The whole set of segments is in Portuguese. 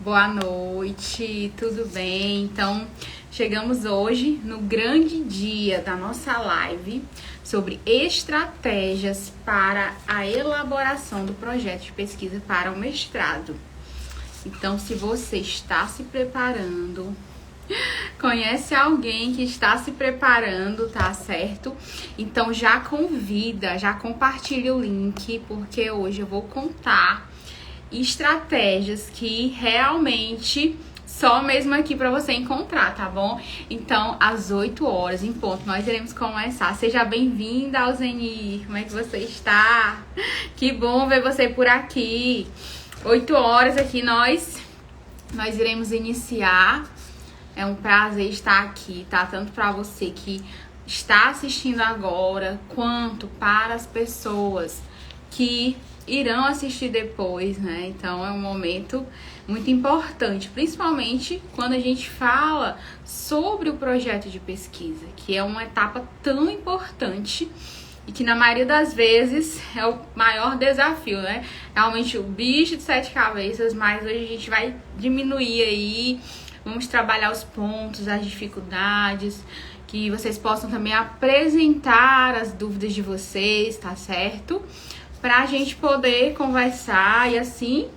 Boa noite, tudo bem? Então, chegamos hoje no grande dia da nossa live sobre estratégias para a elaboração do projeto de pesquisa para o mestrado. Então, se você está se preparando, conhece alguém que está se preparando, tá certo? Então, já convida, já compartilha o link, porque hoje eu vou contar estratégias que realmente só mesmo aqui para você encontrar, tá bom? Então, às 8 horas em ponto, nós iremos começar. Seja bem-vinda, Alzenir. Como é que você está? Que bom ver você por aqui. 8 horas aqui nós iremos iniciar. É um prazer estar aqui, tá? Tanto para você que está assistindo agora, quanto para as pessoas que irão assistir depois, né? Então é um momento muito importante, principalmente quando a gente fala sobre o projeto de pesquisa, que é uma etapa tão importante e que na maioria das vezes é o maior desafio, né? Realmente o bicho de 7 cabeças, mas hoje a gente vai diminuir aí, vamos trabalhar os pontos, as dificuldades, que vocês possam também apresentar as dúvidas de vocês, tá certo? Pra gente poder conversar e assim,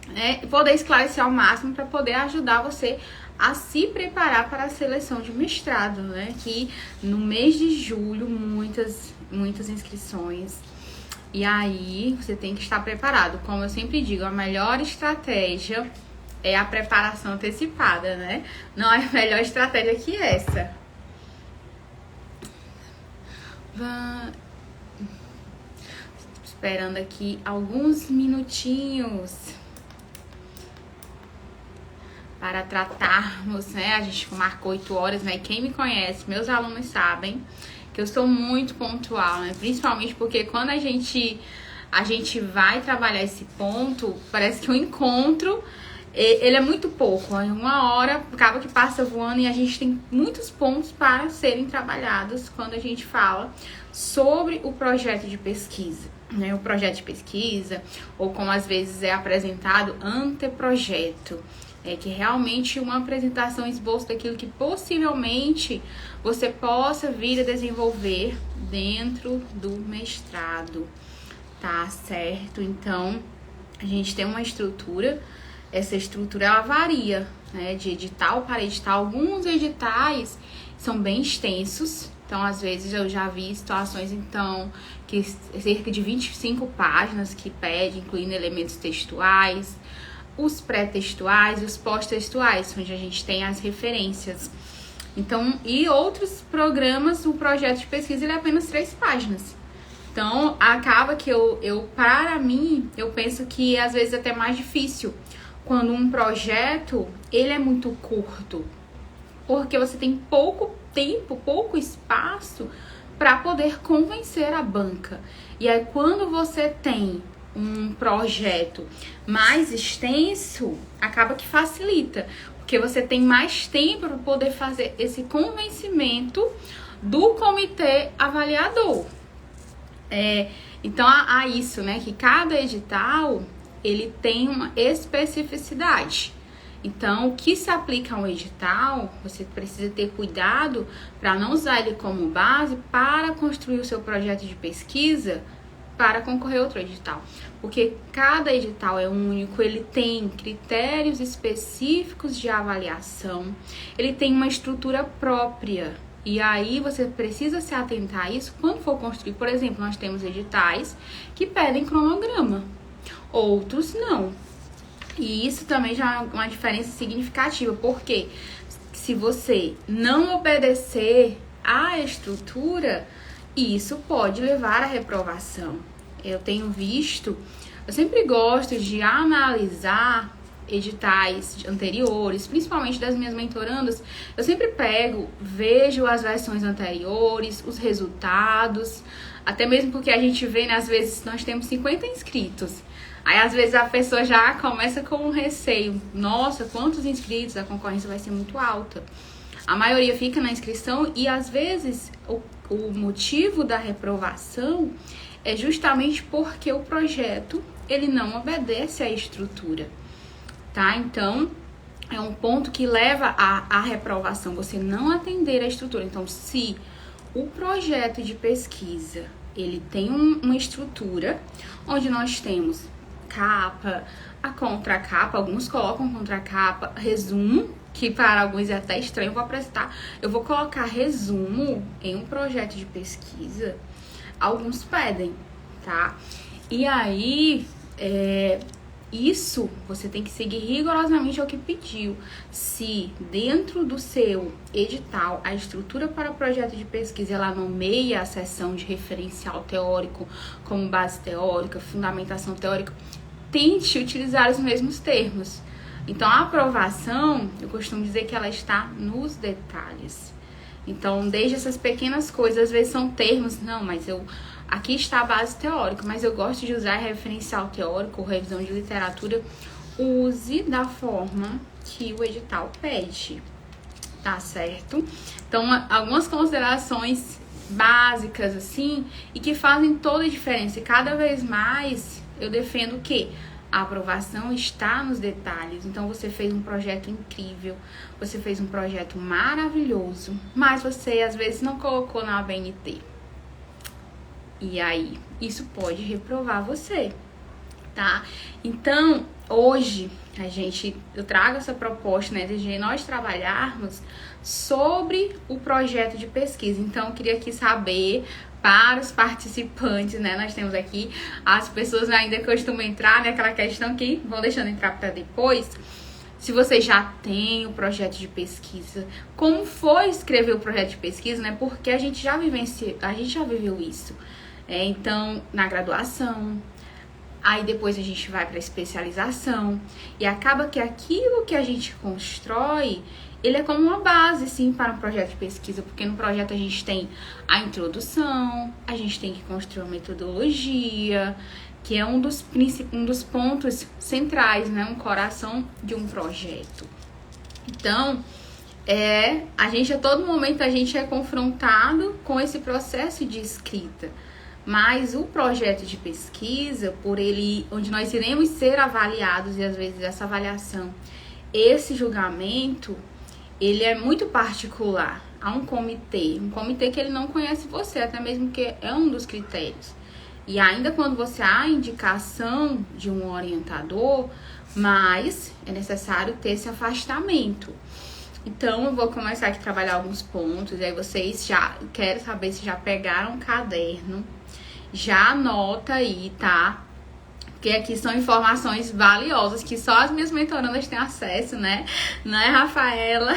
né, poder esclarecer ao máximo para poder ajudar você a se preparar para a seleção de mestrado, né? Que no mês de julho, muitas inscrições. E aí, você tem que estar preparado. Como eu sempre digo, a melhor estratégia é a preparação antecipada, né? Não é melhor estratégia que essa. Esperando aqui alguns minutinhos para tratarmos, né? A gente marcou 8 horas, né? E quem me conhece, meus alunos sabem que eu sou muito pontual, né? Principalmente porque quando a gente vai trabalhar esse ponto, parece que o encontro, ele é muito pouco. Em 1 hora, acaba que passa voando e a gente tem muitos pontos para serem trabalhados quando a gente fala sobre o projeto de pesquisa. Né, o projeto de pesquisa, ou como às vezes é apresentado, anteprojeto, que é realmente uma apresentação, esboço daquilo que possivelmente você possa vir a desenvolver dentro do mestrado, tá certo? Então, a gente tem uma estrutura, essa estrutura ela varia, né, de edital para edital. Alguns editais são bem extensos. Então, às vezes, eu já vi situações, então, que cerca de 25 páginas que pede, incluindo elementos textuais, os pré-textuais e os pós-textuais, onde a gente tem as referências. Então, e outros programas, o projeto de pesquisa, ele é apenas 3 páginas. Então, acaba que para mim, eu penso que, às vezes, é até mais difícil quando um projeto, ele é muito curto, porque você tem pouco tempo, pouco espaço para poder convencer a banca. E aí, quando você tem um projeto mais extenso, acaba que facilita, porque você tem mais tempo para poder fazer esse convencimento do comitê avaliador. Então, há isso, né? Que cada edital, ele tem uma especificidade. Então, o que se aplica a um edital, você precisa ter cuidado para não usar ele como base para construir o seu projeto de pesquisa para concorrer a outro edital. Porque cada edital é único, ele tem critérios específicos de avaliação, ele tem uma estrutura própria. E aí você precisa se atentar a isso quando for construir. Por exemplo, nós temos editais que pedem cronograma, outros não. E isso também já é uma diferença significativa, porque se você não obedecer à estrutura, isso pode levar à reprovação. Eu tenho visto, eu sempre gosto de analisar editais anteriores, principalmente das minhas mentorandas. Eu sempre vejo as versões anteriores, os resultados, até mesmo porque a gente vê, né, às vezes nós temos 50 inscritos. Aí, às vezes, a pessoa já começa com um receio. Nossa, quantos inscritos? A concorrência vai ser muito alta. A maioria fica na inscrição e, às vezes, o motivo da reprovação é justamente porque o projeto, ele não obedece à estrutura. tá? Então, é um ponto que leva à reprovação, você não atender a estrutura. Então, se o projeto de pesquisa, ele tem uma estrutura onde nós temos capa, a contracapa, alguns colocam contracapa, resumo, que para alguns é até estranho, eu vou colocar resumo em um projeto de pesquisa, alguns pedem, tá? E aí, isso você tem que seguir rigorosamente ao que pediu. Se dentro do seu edital a estrutura para o projeto de pesquisa ela nomeia a seção de referencial teórico como base teórica, fundamentação teórica, tente utilizar os mesmos termos. Então a aprovação, eu costumo dizer que ela está nos detalhes. Então, desde essas pequenas coisas, às vezes são termos, não, mas aqui está a base teórica, mas eu gosto de usar referencial teórico ou revisão de literatura. Use da forma que o edital pede, tá certo? Então, algumas considerações básicas, assim, e que fazem toda a diferença. E cada vez mais eu defendo que a aprovação está nos detalhes. Então, você fez um projeto incrível, você fez um projeto maravilhoso, mas você, às vezes, não colocou na ABNT. E aí, isso pode reprovar você, tá? Então, hoje, eu trago essa proposta, né, de nós trabalharmos sobre o projeto de pesquisa. Então, eu queria aqui saber, para os participantes, né, nós temos aqui, as pessoas ainda costumam entrar, né, aquela questão que vão deixando entrar para depois. Se você já tem o projeto de pesquisa, como foi escrever o projeto de pesquisa, né, porque a gente já viveu isso. Então, na graduação, aí depois a gente vai para a especialização e acaba que aquilo que a gente constrói, ele é como uma base, sim, para um projeto de pesquisa, porque no projeto a gente tem a introdução, a gente tem que construir uma metodologia, que é um dos pontos centrais, né, um coração de um projeto. Então, a todo momento a gente é confrontado com esse processo de escrita. Mas o projeto de pesquisa, onde nós iremos ser avaliados, e às vezes essa avaliação, esse julgamento, ele é muito particular. Há um comitê que ele não conhece você, até mesmo que é um dos critérios. E ainda quando você há a indicação de um orientador, mas é necessário ter esse afastamento. Então, eu vou começar aqui a trabalhar alguns pontos, e aí vocês quero saber se já pegaram um caderno. Já anota aí, tá? Porque aqui são informações valiosas que só as minhas mentorandas têm acesso, né? Não é, Rafaela?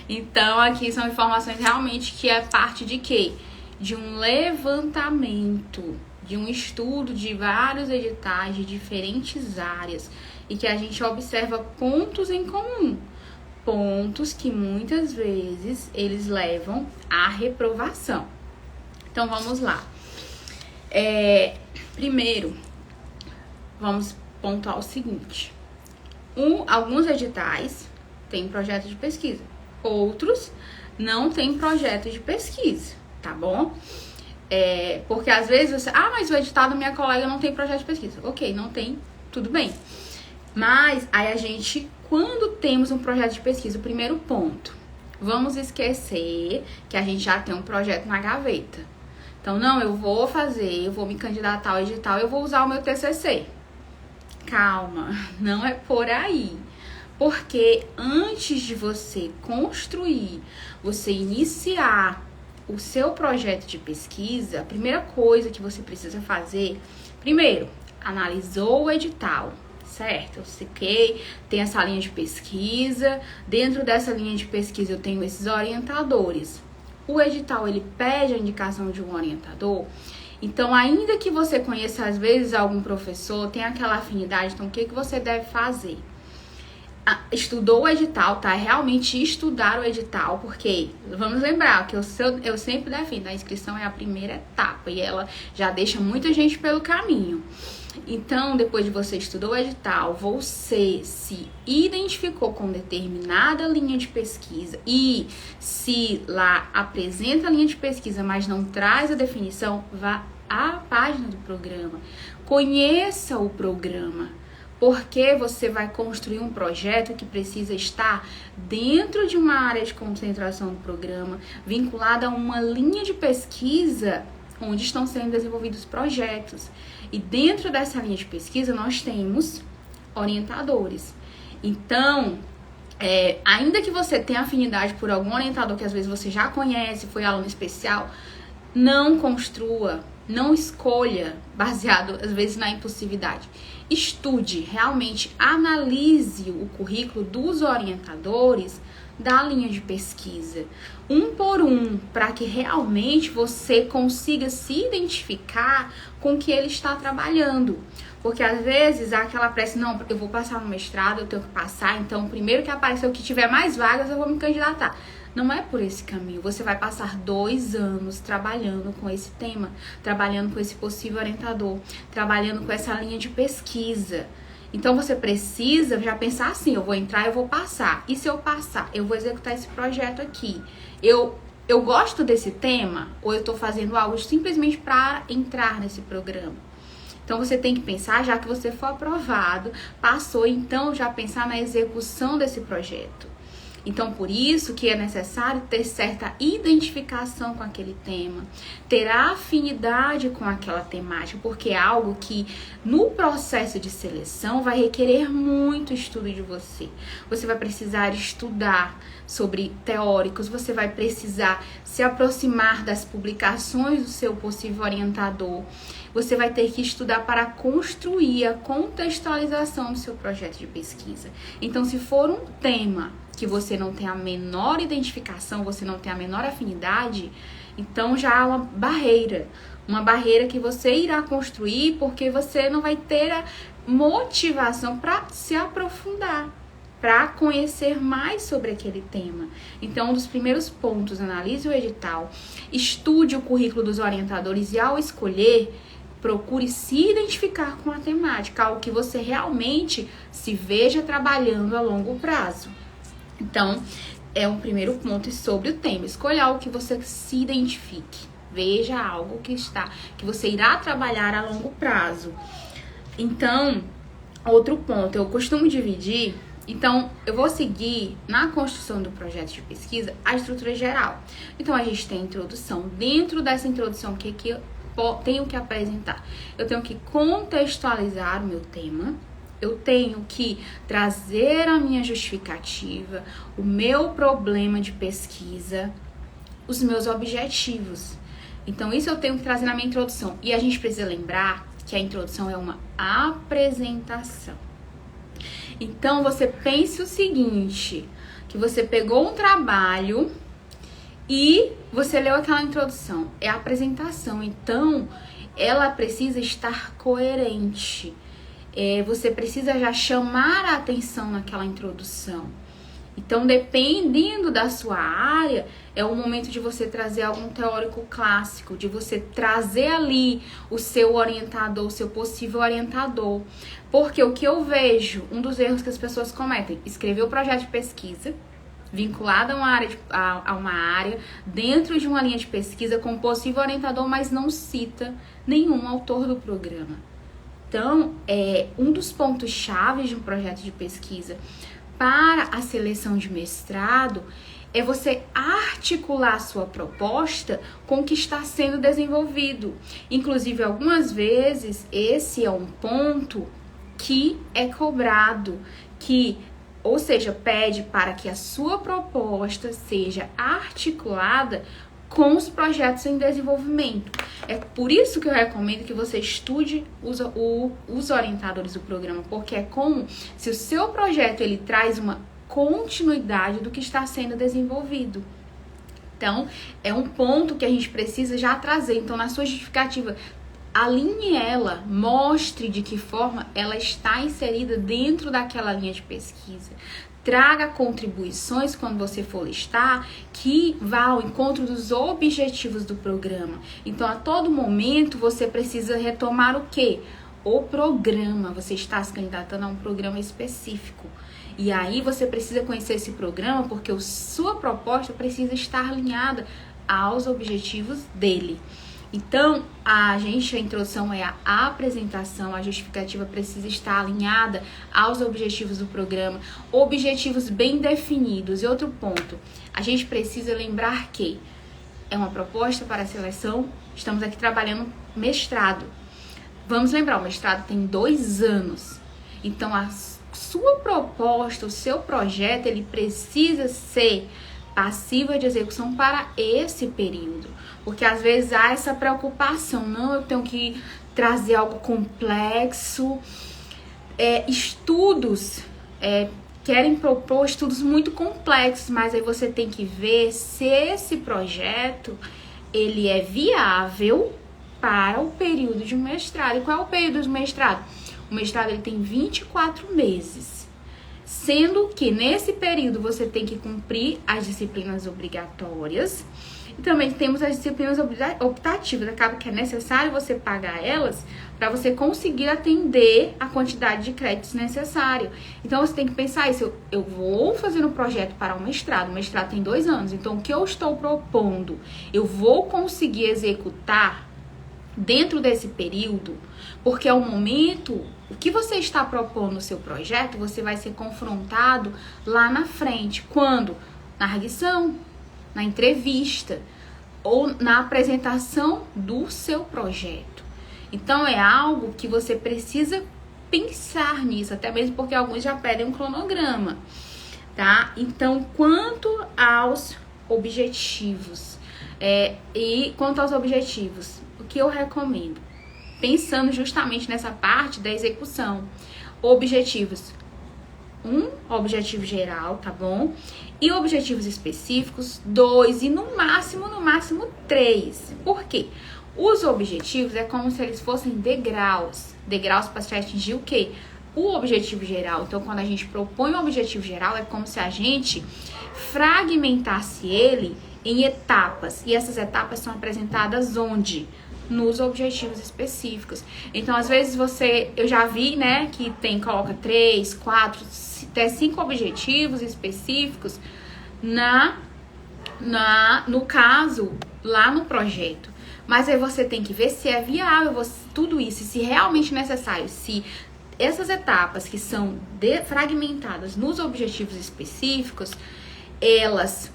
Então, aqui são informações realmente que é parte de quê? De um levantamento, de um estudo de vários editais de diferentes áreas e que a gente observa pontos em comum. Pontos que muitas vezes eles levam à reprovação. Então, vamos lá. Primeiro, vamos pontuar o seguinte. Alguns editais têm projeto de pesquisa. Outros não têm projeto de pesquisa, tá bom? Porque às vezes você... mas o edital da minha colega não tem projeto de pesquisa. Ok, não tem, tudo bem. Mas aí a gente, quando temos um projeto de pesquisa, o primeiro ponto, vamos esquecer que a gente já tem um projeto na gaveta. Então, não, eu vou me candidatar ao edital, eu vou usar o meu TCC. Calma, não é por aí. Porque antes de você construir, você iniciar o seu projeto de pesquisa, a primeira coisa que você precisa fazer, primeiro, analisou o edital, certo? Eu sei, tem essa linha de pesquisa, dentro dessa linha de pesquisa eu tenho esses orientadores. O edital, ele pede a indicação de um orientador. Então, ainda que você conheça, às vezes, algum professor, tem aquela afinidade, então, o que você deve fazer? Estudou o edital, tá? Realmente estudar o edital, porque, vamos lembrar, que eu sempre defendo, a inscrição é a primeira etapa, e ela já deixa muita gente pelo caminho. Então, depois de você estudar o edital, você se identificou com determinada linha de pesquisa e se lá apresenta a linha de pesquisa, mas não traz a definição, vá à página do programa. Conheça o programa. Porque você vai construir um projeto que precisa estar dentro de uma área de concentração do programa, vinculada a uma linha de pesquisa onde estão sendo desenvolvidos projetos. E dentro dessa linha de pesquisa nós temos orientadores. Então, ainda que você tenha afinidade por algum orientador que às vezes você já conhece, foi aluno especial, não construa, não escolha baseado às vezes na impulsividade. Estude, realmente analise o currículo dos orientadores da linha de pesquisa, um por um, para que realmente você consiga se identificar com o que ele está trabalhando. Porque às vezes há aquela pressa, não, eu vou passar no mestrado, eu tenho que passar, então primeiro que aparecer o que tiver mais vagas, eu vou me candidatar. Não é por esse caminho. Você vai passar 2 anos trabalhando com esse tema, trabalhando com esse possível orientador, trabalhando com essa linha de pesquisa. Então você precisa já pensar assim, eu vou entrar, eu vou passar. E se eu passar, eu vou executar esse projeto aqui. Eu gosto desse tema ou eu estou fazendo algo simplesmente para entrar nesse programa? Então você tem que pensar, já que você foi aprovado, passou, então já pensar na execução desse projeto. Então, por isso que é necessário ter certa identificação com aquele tema, ter afinidade com aquela temática, porque é algo que no processo de seleção vai requerer muito estudo de você. Você vai precisar estudar sobre teóricos, você vai precisar se aproximar das publicações do seu possível orientador. Você vai ter que estudar para construir a contextualização do seu projeto de pesquisa. Então, se for um tema que você não tem a menor identificação, você não tem a menor afinidade, então já há uma barreira que você irá construir porque você não vai ter a motivação para se aprofundar, para conhecer mais sobre aquele tema. Então, um dos primeiros pontos, analise o edital, estude o currículo dos orientadores e ao escolher, procure se identificar com a temática, algo que você realmente se veja trabalhando a longo prazo. Então, é um primeiro ponto sobre o tema. Escolha algo que você se identifique. Veja algo que você irá trabalhar a longo prazo. Então, outro ponto, eu costumo dividir. Então, eu vou seguir na construção do projeto de pesquisa a estrutura geral. Então, a gente tem a introdução. Dentro dessa introdução, o que eu tenho que apresentar? Eu tenho que contextualizar o meu tema. Eu tenho que trazer a minha justificativa, o meu problema de pesquisa, os meus objetivos. Então, isso eu tenho que trazer na minha introdução. E a gente precisa lembrar que a introdução é uma apresentação. Então, você pense o seguinte, que você pegou um trabalho e você leu aquela introdução. É a apresentação. Então, ela precisa estar coerente. Você precisa já chamar a atenção naquela introdução. Então, dependendo da sua área, é o momento de você trazer algum teórico clássico, de você trazer ali o seu orientador, o seu possível orientador. Porque o que eu vejo, um dos erros que as pessoas cometem, escrever o projeto de pesquisa, vinculado a uma área, dentro de uma linha de pesquisa com possível orientador, mas não cita nenhum autor do programa. Então, um dos pontos chaves de um projeto de pesquisa para a seleção de mestrado é você articular a sua proposta com o que está sendo desenvolvido. Inclusive, algumas vezes, esse é um ponto que é cobrado, ou seja, pede para que a sua proposta seja articulada com os projetos em desenvolvimento. É por isso que eu recomendo que você estude os orientadores do programa, porque é como se o seu projeto ele traz uma continuidade do que está sendo desenvolvido. Então, é um ponto que a gente precisa já trazer. Então, na sua justificativa, alinhe ela, mostre de que forma ela está inserida dentro daquela linha de pesquisa. Traga contribuições quando você for listar que vá ao encontro dos objetivos do programa. Então, a todo momento, você precisa retomar o quê? O programa. Você está se candidatando a um programa específico. E aí, você precisa conhecer esse programa porque a sua proposta precisa estar alinhada aos objetivos dele. Então, a introdução é a apresentação, a justificativa precisa estar alinhada aos objetivos do programa, objetivos bem definidos. E outro ponto, a gente precisa lembrar que é uma proposta para a seleção, estamos aqui trabalhando mestrado. Vamos lembrar, o mestrado tem 2 anos. Então, a sua proposta, o seu projeto, ele precisa ser passiva de execução para esse período. Porque às vezes há essa preocupação, não, eu tenho que trazer algo complexo. Estudos querem propor estudos muito complexos, mas aí você tem que ver se esse projeto ele é viável para o período de um mestrado. E qual é o período do mestrado? O mestrado ele tem 24 meses, sendo que nesse período você tem que cumprir as disciplinas obrigatórias e também temos as disciplinas optativas. Acaba que é necessário você pagar elas para você conseguir atender a quantidade de créditos necessário. Então você tem que pensar isso, eu vou fazer um projeto para o mestrado tem 2 anos, então o que eu estou propondo, eu vou conseguir executar dentro desse período, porque é o momento, o que você está propondo no seu projeto, você vai ser confrontado lá na frente. Quando? Na arguição, na entrevista ou na apresentação do seu projeto. Então é algo que você precisa pensar nisso, até mesmo porque alguns já pedem um cronograma, tá? Então, quanto aos objetivos, o que eu recomendo? Pensando justamente nessa parte da execução. Objetivos. Objetivo geral, tá bom? E objetivos específicos, 2 e no máximo 3. Por quê? Os objetivos é como se eles fossem degraus para se atingir o quê? O objetivo geral. Então, quando a gente propõe um objetivo geral, é como se a gente fragmentasse ele em etapas. E essas etapas são apresentadas onde? Nos objetivos específicos. Então, às vezes eu já vi, né, que coloca 3, 4, até 5 objetivos específicos no caso, lá no projeto. Mas aí você tem que ver se é viável tudo isso, se realmente necessário, se essas etapas que são fragmentadas nos objetivos específicos, elas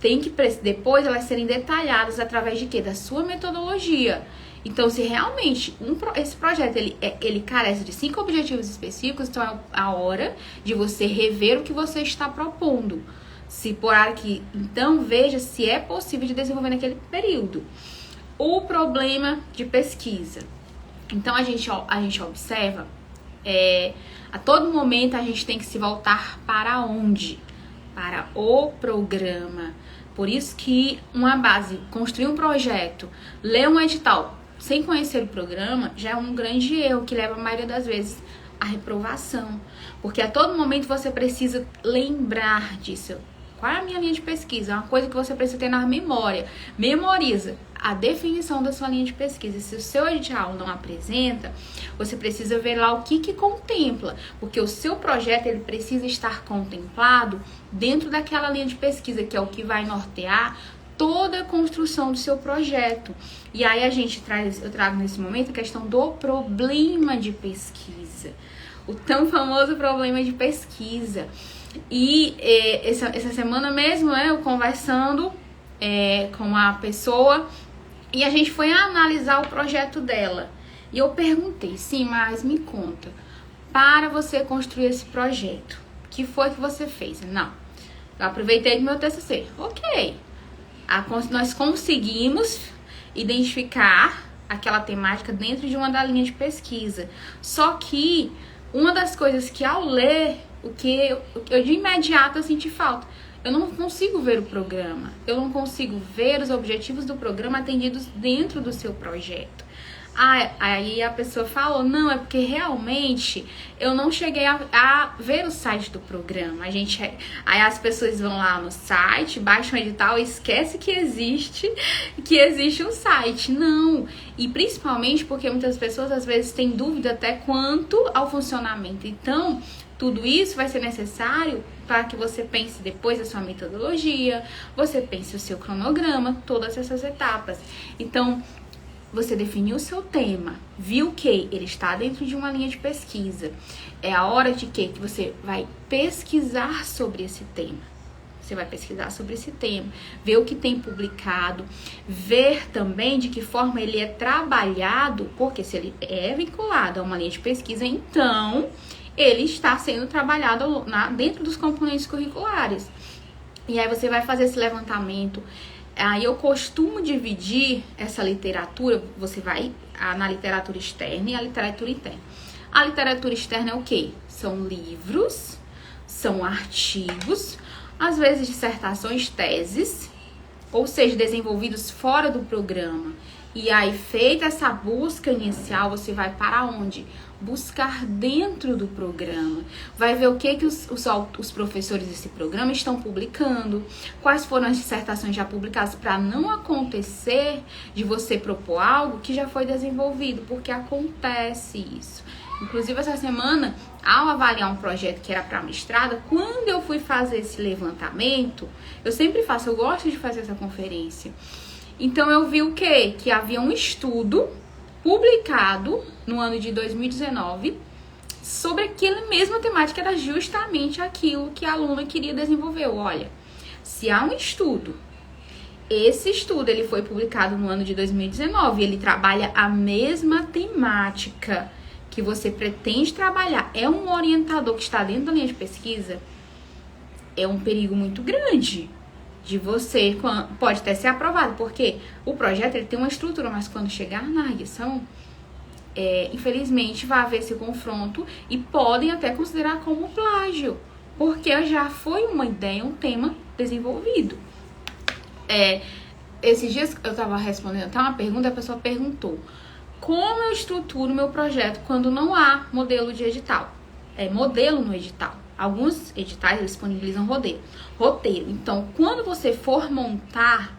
tem que depois elas serem detalhadas através de quê? Da sua metodologia. Então, se realmente esse projeto ele carece de 5 objetivos específicos, então é a hora de você rever o que você está propondo. Se por aqui, então veja se é possível de desenvolver naquele período. O problema de pesquisa. Então a gente observa, a todo momento a gente tem que se voltar para onde? Para o programa. Por isso que uma base, construir um projeto, ler um edital sem conhecer o programa, já é um grande erro que leva a maioria das vezes à reprovação. Porque a todo momento você precisa lembrar disso. Qual é a minha linha de pesquisa? É uma coisa que você precisa ter na memória. Memoriza a definição da sua linha de pesquisa. Se o seu edital não apresenta, você precisa ver lá o que contempla, porque o seu projeto ele precisa estar contemplado dentro daquela linha de pesquisa, que é o que vai nortear toda a construção do seu projeto. E aí eu trago nesse momento a questão do problema de pesquisa, o tão famoso problema de pesquisa. E essa semana mesmo, eu conversando com a pessoa, e a gente foi analisar o projeto dela. E eu perguntei, sim, mas me conta, para você construir esse projeto, o que foi que você fez? Não, eu aproveitei do meu TCC. Ok, nós conseguimos identificar aquela temática dentro de uma da linha de pesquisa. Só que uma das coisas que ao ler, o que eu de imediato eu senti falta. Eu não consigo ver o programa. Eu não consigo ver os objetivos do programa atendidos dentro do seu projeto. Aí a pessoa falou, não, é porque realmente eu não cheguei a ver o site do programa. Aí as pessoas vão lá no site, baixam o edital e esquece que existe um site. Não. E principalmente porque muitas pessoas às vezes têm dúvida até quanto ao funcionamento. Então, tudo isso vai ser necessário para que você pense depois a sua metodologia, você pense o seu cronograma, todas essas etapas. Então, você definiu o seu tema, viu que ele está dentro de uma linha de pesquisa, é a hora de quê? Que você vai pesquisar sobre esse tema. Você vai pesquisar sobre esse tema, ver o que tem publicado, ver também de que forma ele é trabalhado, porque se ele é vinculado a uma linha de pesquisa, então ele está sendo trabalhado dentro dos componentes curriculares. E aí você vai fazer esse levantamento. Aí eu costumo dividir essa literatura, você vai na literatura externa e a literatura interna. A literatura externa é o quê? São livros, são artigos, às vezes dissertações, teses, ou seja, desenvolvidos fora do programa. E aí, feita essa busca inicial, você vai para onde? Buscar dentro do programa. Vai ver o que os professores desse programa estão publicando, quais foram as dissertações já publicadas, para não acontecer de você propor algo que já foi desenvolvido, porque acontece isso. Inclusive, essa semana, ao avaliar um projeto que era para mestrado, quando eu fui fazer esse levantamento, eu sempre faço, eu gosto de fazer essa conferência. Então, eu vi o quê? Que havia um estudo publicado no ano de 2019 sobre aquela mesma temática, era justamente aquilo que a aluna queria desenvolver. Olha, se há um estudo, esse estudo ele foi publicado no ano de 2019, ele trabalha a mesma temática que você pretende trabalhar, é um orientador que está dentro da linha de pesquisa, é um perigo muito grande de você, pode até ser aprovado, porque o projeto ele tem uma estrutura, mas quando chegar na redação, infelizmente vai haver esse confronto e podem até considerar como plágio, porque já foi uma ideia, um tema desenvolvido. Esses dias eu estava respondendo até uma pergunta, a pessoa perguntou: como eu estruturo meu projeto quando não há modelo de edital? Modelo no edital. Alguns editais eles disponibilizam roteiro. Então, quando você for montar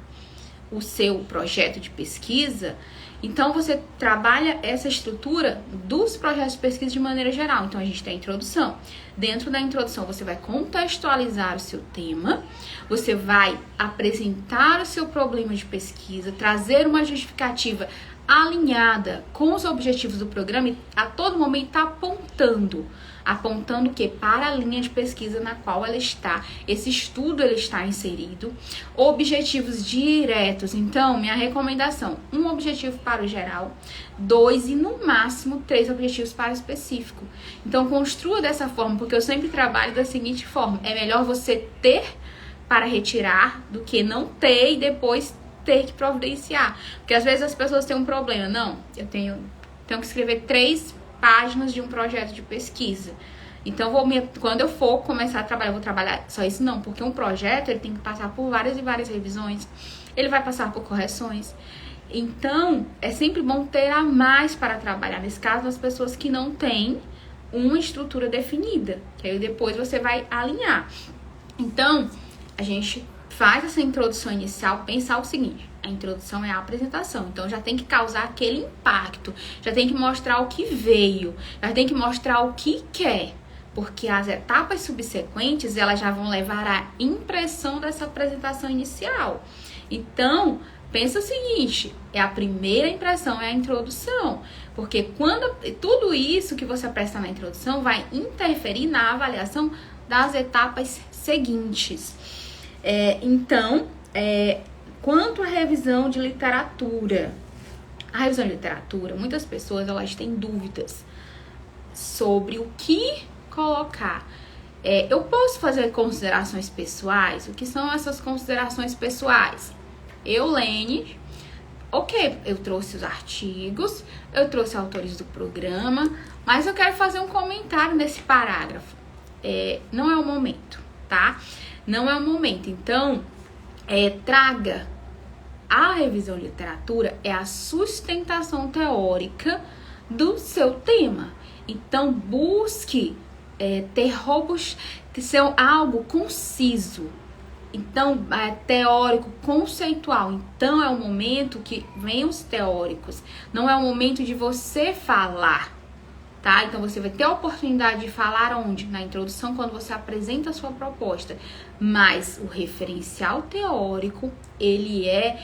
o seu projeto de pesquisa, então você trabalha essa estrutura dos projetos de pesquisa de maneira geral. Então, a gente tem a introdução. Dentro da introdução, você vai contextualizar o seu tema, você vai apresentar o seu problema de pesquisa, trazer uma justificativa alinhada com os objetivos do programa e a todo momento está apontando o que? Para a linha de pesquisa na qual ela está, esse estudo ele está inserido, objetivos diretos. Então, minha recomendação, 1 objetivo para o geral, 2 e no máximo 3 objetivos para o específico. Então, construa dessa forma, porque eu sempre trabalho da seguinte forma: é melhor você ter para retirar do que não ter e depois ter que providenciar. Porque às vezes as pessoas têm um problema. Não, eu tenho que escrever 3 páginas de um projeto de pesquisa. Então, quando eu for começar a trabalhar, eu vou trabalhar só isso? Não, porque um projeto ele tem que passar por várias e várias revisões. Ele vai passar por correções. Então, é sempre bom ter a mais para trabalhar. Nesse caso, as pessoas que não têm uma estrutura definida, que aí depois você vai alinhar. Então, a gente faz essa introdução inicial, pensar o seguinte: a introdução é a apresentação, então já tem que causar aquele impacto, já tem que mostrar o que veio, já tem que mostrar o que quer, porque as etapas subsequentes, elas já vão levar à impressão dessa apresentação inicial. Então, pensa o seguinte: a primeira impressão é a introdução, porque quando tudo isso que você presta na introdução vai interferir na avaliação das etapas seguintes. Então, quanto à revisão de literatura, muitas pessoas elas têm dúvidas sobre o que colocar. Eu posso fazer considerações pessoais? O que são essas considerações pessoais? Lene, eu trouxe os artigos, eu trouxe autores do programa, mas eu quero fazer um comentário nesse parágrafo. Não é o momento, tá? Não é o momento. Então, traga a revisão de literatura, é a sustentação teórica do seu tema. Então, busque ser algo conciso. Então, teórico, conceitual. Então, é o momento que vem os teóricos. Não é o momento de você falar, tá? Então, você vai ter a oportunidade de falar onde? Na introdução, quando você apresenta a sua proposta. Mas o referencial teórico, ele é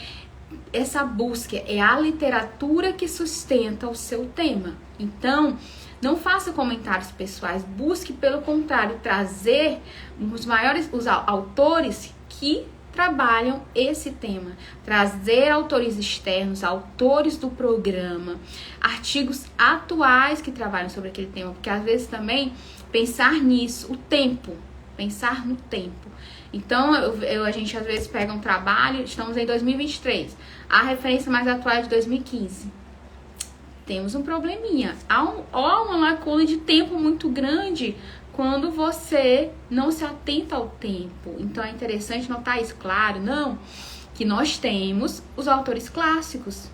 essa busca, é a literatura que sustenta o seu tema. Então, não faça comentários pessoais, busque, pelo contrário, trazer os autores que trabalham esse tema, trazer autores externos, autores do programa, artigos atuais que trabalham sobre aquele tema, porque às vezes também pensar nisso, pensar no tempo. Então, a gente às vezes pega um trabalho, estamos em 2023, a referência mais atual é de 2015. Temos um probleminha. Há uma lacuna de tempo muito grande quando você não se atenta ao tempo. Então, é interessante notar isso, claro, não, que nós temos os autores clássicos.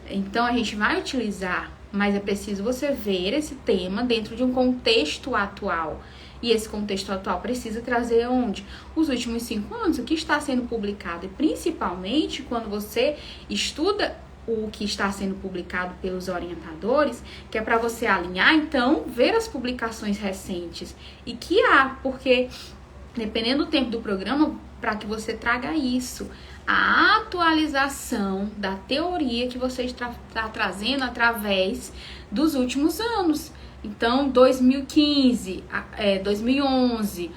Então, a gente vai utilizar, mas é preciso você ver esse tema dentro de um contexto atual. E esse contexto atual precisa trazer onde? Os últimos 5 anos, o que está sendo publicado. E principalmente quando você estuda o que está sendo publicado pelos orientadores, que é para você alinhar, então, ver as publicações recentes. E que há, porque dependendo do tempo do programa, para que você traga isso, a atualização da teoria que você está trazendo através dos últimos anos. Então, 2015, 2011.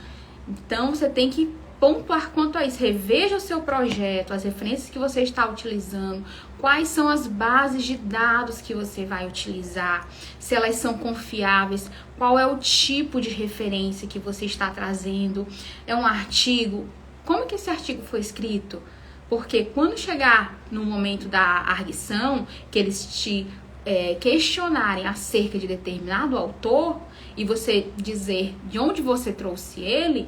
Então, você tem que pontuar quanto a isso. Reveja o seu projeto, as referências que você está utilizando, quais são as bases de dados que você vai utilizar, se elas são confiáveis, qual é o tipo de referência que você está trazendo. É um artigo? Como que esse artigo foi escrito? Porque quando chegar no momento da arguição, que eles te questionarem acerca de determinado autor e você dizer de onde você trouxe ele,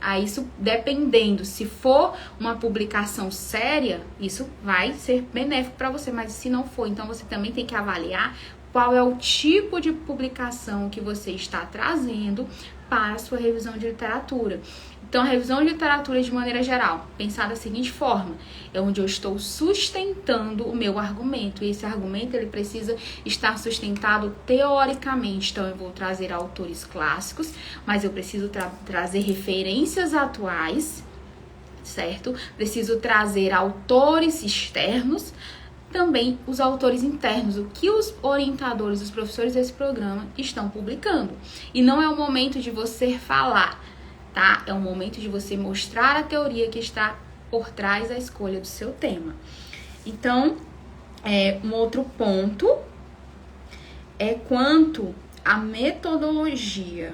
aí isso, dependendo, se for uma publicação séria, isso vai ser benéfico para você, mas se não for, então você também tem que avaliar qual é o tipo de publicação que você está trazendo para a sua revisão de literatura. Então, a revisão de literatura, de maneira geral, pensar da seguinte forma, é onde eu estou sustentando o meu argumento, e esse argumento ele precisa estar sustentado teoricamente. Então, eu vou trazer autores clássicos, mas eu preciso trazer referências atuais, certo? Preciso trazer autores externos, também os autores internos, o que os orientadores, os professores desse programa estão publicando. E não é o momento de você falar, tá? É o momento de você mostrar a teoria que está por trás da escolha do seu tema. Então, um outro ponto é quanto à metodologia.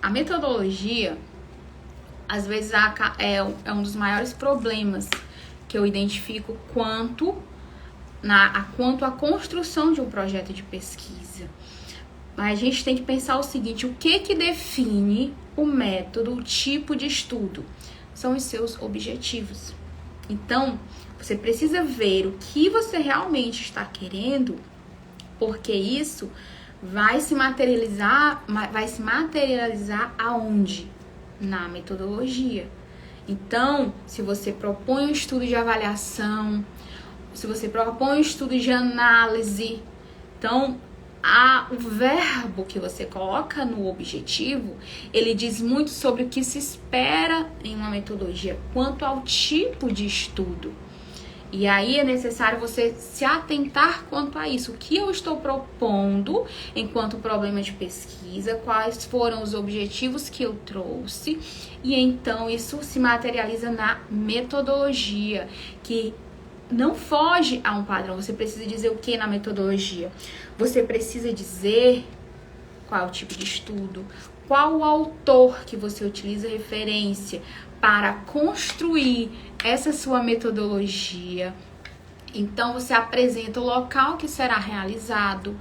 A metodologia, às vezes, é um dos maiores problemas que eu identifico quanto à construção de um projeto de pesquisa. Mas a gente tem que pensar o seguinte, o que define o método, o tipo de estudo? São os seus objetivos. Então, você precisa ver o que você realmente está querendo, porque isso vai se materializar aonde? Na metodologia. Então, se você propõe um estudo de avaliação, se você propõe um estudo de análise, então o verbo que você coloca no objetivo, ele diz muito sobre o que se espera em uma metodologia, quanto ao tipo de estudo. E aí é necessário você se atentar quanto a isso. O que eu estou propondo enquanto problema de pesquisa, quais foram os objetivos que eu trouxe, e então isso se materializa na metodologia, que não foge a um padrão. Você precisa dizer o que na metodologia? Você precisa dizer qual é o tipo de estudo, qual o autor que você utiliza referência para construir essa sua metodologia. Então, você apresenta o local que será realizado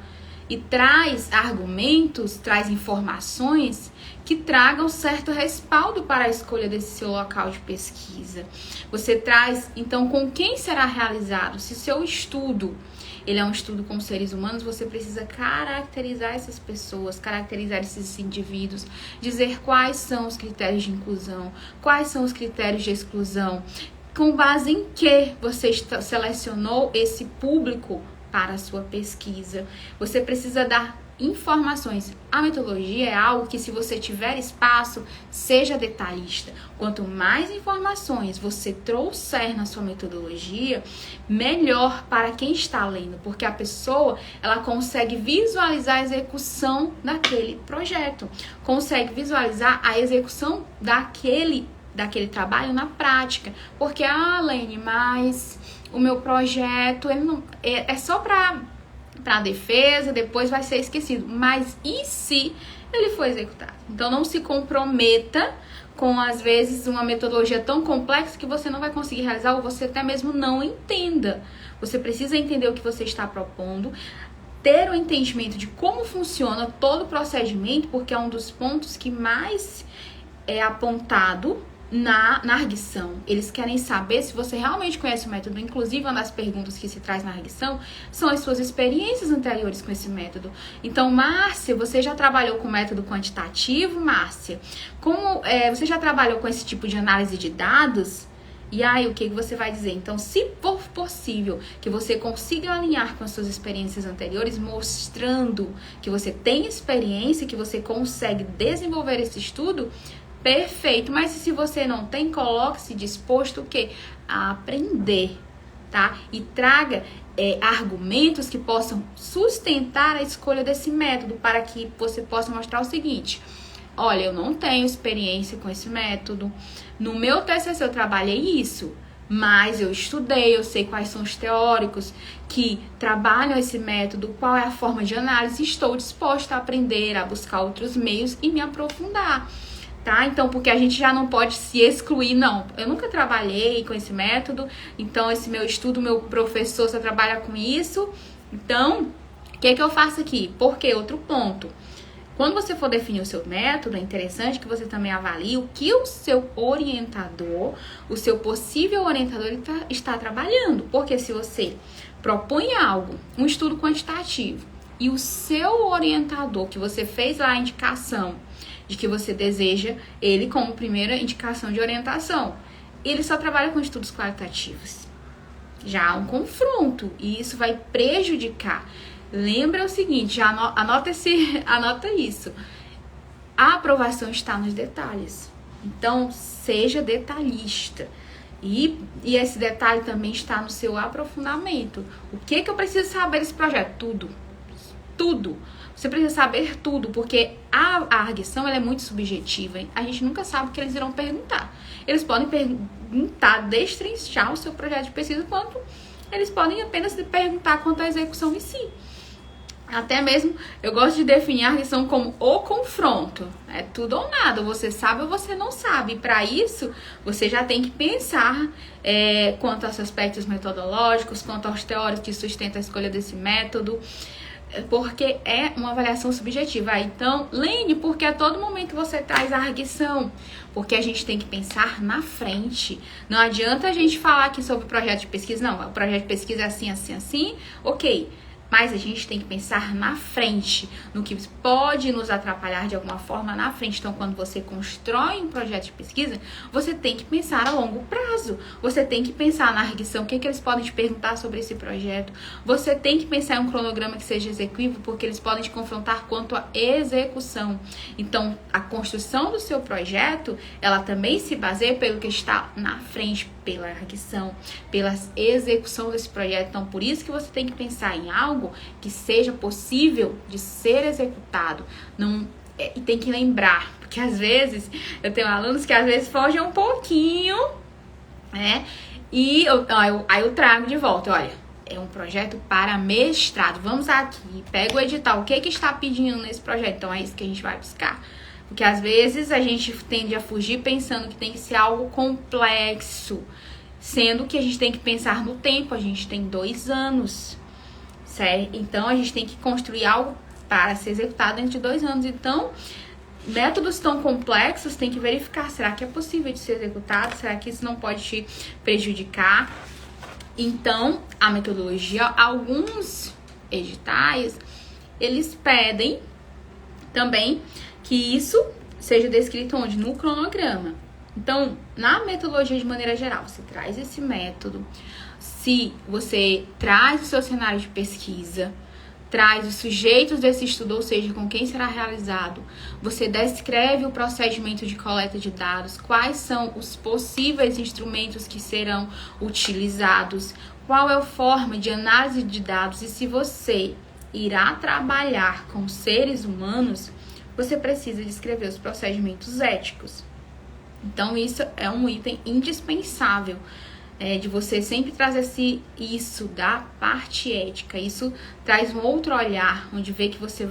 e traz argumentos, traz informações que tragam certo respaldo para a escolha desse seu local de pesquisa. Você traz, então, com quem será realizado. Se o seu estudo ele é um estudo com seres humanos, você precisa caracterizar essas pessoas, caracterizar esses indivíduos, dizer quais são os critérios de inclusão, quais são os critérios de exclusão, com base em que você selecionou esse público para a sua pesquisa. Você precisa dar informações. A metodologia é algo que, se você tiver espaço, seja detalhista. Quanto mais informações você trouxer na sua metodologia, melhor para quem está lendo, porque a pessoa, ela consegue visualizar a execução daquele projeto, consegue visualizar a execução daquele trabalho na prática. Porque, Lene, mas o meu projeto ele não, é só para defesa, depois vai ser esquecido. Mas e se ele for executado? Então não se comprometa com, às vezes, uma metodologia tão complexa que você não vai conseguir realizar ou você até mesmo não entenda. Você precisa entender o que você está propondo, ter o entendimento de como funciona todo o procedimento, porque é um dos pontos que mais é apontado na arguição. Eles querem saber se você realmente conhece o método. Inclusive, uma das perguntas que se traz na arguição são as suas experiências anteriores com esse método. Então, Márcia, você já trabalhou com método quantitativo, Márcia? Você já trabalhou com esse tipo de análise de dados? E aí, o que você vai dizer? Então, se for possível que você consiga alinhar com as suas experiências anteriores, mostrando que você tem experiência, que você consegue desenvolver esse estudo, perfeito. Mas se você não tem, coloque-se disposto o quê? A aprender, tá? E traga argumentos que possam sustentar a escolha desse método, para que você possa mostrar o seguinte: olha, eu não tenho experiência com esse método. No meu TCC eu trabalhei isso, mas eu estudei, eu sei quais são os teóricos que trabalham esse método, qual é a forma de análise, estou disposta a aprender, a buscar outros meios e me aprofundar. Tá? Então, porque a gente já não pode se excluir, não. Eu nunca trabalhei com esse método, então esse meu estudo, meu professor só trabalha com isso. Então, o que eu faço aqui? Porque outro ponto. Quando você for definir o seu método, é interessante que você também avalie o que o seu orientador, o seu possível orientador está trabalhando. Porque se você propõe algo, um estudo quantitativo, e o seu orientador, que você fez lá a indicação de que você deseja ele como primeira indicação de orientação, ele só trabalha com estudos qualitativos. Já há um confronto e isso vai prejudicar. Lembra o seguinte, já anota isso. A aprovação está nos detalhes. Então, seja detalhista. E esse detalhe também está no seu aprofundamento. O que eu preciso saber desse projeto? Tudo. Você precisa saber tudo, porque a arguição ela é muito subjetiva, hein? A gente nunca sabe o que eles irão perguntar. Eles podem perguntar, destrinchar o seu projeto de pesquisa, quanto eles podem apenas perguntar quanto à execução em si. Até mesmo, eu gosto de definir a arguição como o confronto. É tudo ou nada, você sabe ou você não sabe. E para isso, você já tem que pensar quanto aos aspectos metodológicos, quanto aos teóricos que sustentam a escolha desse método, porque é uma avaliação subjetiva. Então, Lene, porque a todo momento você traz a arguição? Porque a gente tem que pensar na frente. Não adianta a gente falar aqui sobre o projeto de pesquisa. Não, o projeto de pesquisa é assim, assim, assim. Ok. Mas a gente tem que pensar na frente, no que pode nos atrapalhar de alguma forma na frente. Então, quando você constrói um projeto de pesquisa, você tem que pensar a longo prazo. Você tem que pensar na arguição, o que eles podem te perguntar sobre esse projeto. Você tem que pensar em um cronograma que seja execuível, porque eles podem te confrontar quanto à execução. Então, a construção do seu projeto, ela também se baseia pelo que está na frente, pela arguição, pela execução desse projeto. Então, por isso que você tem que pensar em algo que seja possível de ser executado. E tem que lembrar, porque às vezes eu tenho alunos que às vezes fogem um pouquinho, né? E aí eu trago de volta, olha, é um projeto para mestrado. Vamos aqui, pega o edital, o que está pedindo nesse projeto? Então é isso que a gente vai buscar. Porque às vezes a gente tende a fugir pensando que tem que ser algo complexo, sendo que a gente tem que pensar no tempo. A gente tem 2 anos, certo? Então a gente tem que construir algo para ser executado dentro de 2 anos. Então, métodos tão complexos tem que verificar, será que é possível de ser executado? Será que isso não pode te prejudicar? Então, a metodologia, alguns editais, eles pedem também que isso seja descrito onde? No cronograma. Então, na metodologia de maneira geral, você traz esse método. Se você traz o seu cenário de pesquisa, traz os sujeitos desse estudo, ou seja, com quem será realizado. Você descreve o procedimento de coleta de dados, quais são os possíveis instrumentos que serão utilizados, qual é a forma de análise de dados e se você irá trabalhar com seres humanos, você precisa descrever os procedimentos éticos. Então, isso é um item indispensável. De você sempre trazer isso da parte ética. Isso traz um outro olhar, onde vê que você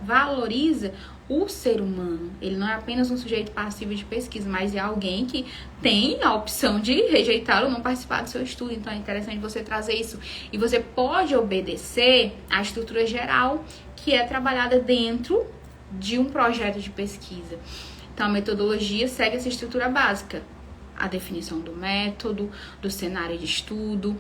valoriza o ser humano. Ele não é apenas um sujeito passivo de pesquisa, mas é alguém que tem a opção de rejeitar ou não participar do seu estudo. Então é interessante você trazer isso. E você pode obedecer à estrutura geral que é trabalhada dentro de um projeto de pesquisa. Então a metodologia segue essa estrutura básica. A definição do método, do cenário de estudo,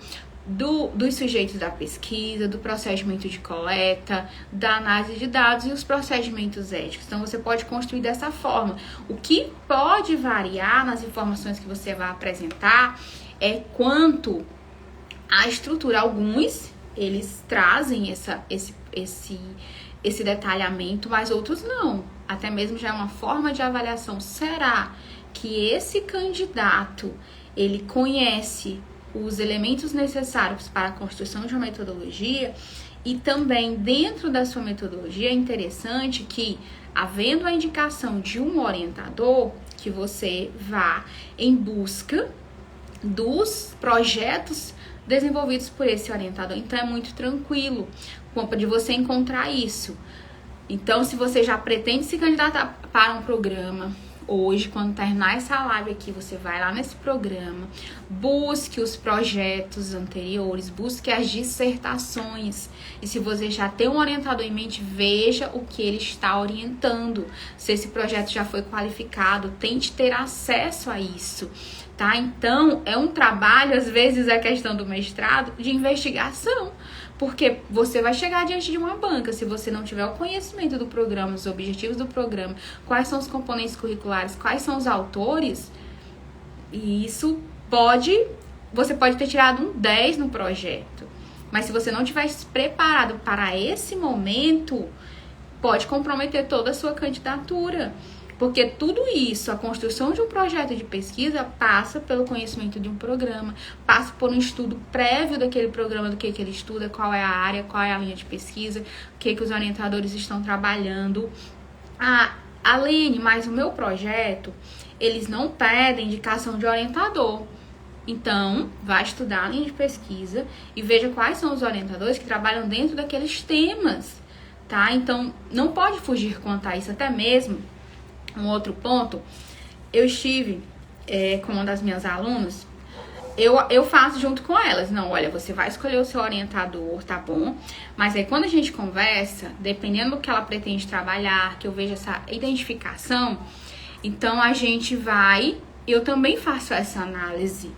dos sujeitos da pesquisa, do procedimento de coleta, da análise de dados e os procedimentos éticos. Então, você pode construir dessa forma. O que pode variar nas informações que você vai apresentar é quanto à estrutura. Alguns, eles trazem esse detalhamento, mas outros não. Até mesmo já é uma forma de avaliação. Será que esse candidato, ele conhece os elementos necessários para a construção de uma metodologia? E também dentro da sua metodologia é interessante que, havendo a indicação de um orientador, que você vá em busca dos projetos desenvolvidos por esse orientador. Então é muito tranquilo de você encontrar isso. Então, se você já pretende se candidatar para um programa, hoje, quando terminar essa live aqui, você vai lá nesse programa, busque os projetos anteriores, busque as dissertações. E se você já tem um orientador em mente, veja o que ele está orientando. Se esse projeto já foi qualificado, tente ter acesso a isso, tá? Então, é um trabalho, às vezes é questão do mestrado, de investigação. Porque você vai chegar diante de uma banca, se você não tiver o conhecimento do programa, os objetivos do programa, quais são os componentes curriculares, quais são os autores, e isso você pode ter tirado um 10 no projeto. Mas se você não estiver preparado para esse momento, pode comprometer toda a sua candidatura. Porque tudo isso, a construção de um projeto de pesquisa, passa pelo conhecimento de um programa, passa por um estudo prévio daquele programa, do que ele estuda, qual é a área, qual é a linha de pesquisa, o que os orientadores estão trabalhando. Alene, mas o meu projeto, eles não pedem indicação de orientador. Então, vá estudar a linha de pesquisa e veja quais são os orientadores que trabalham dentro daqueles temas, tá? Então, não pode fugir quanto a isso, até mesmo. Um outro ponto, eu estive com uma das minhas alunas, eu faço junto com elas. Não, olha, você vai escolher o seu orientador, tá bom? Mas aí quando a gente conversa, dependendo do que ela pretende trabalhar, que eu vejo essa identificação, então a gente eu também faço essa análise,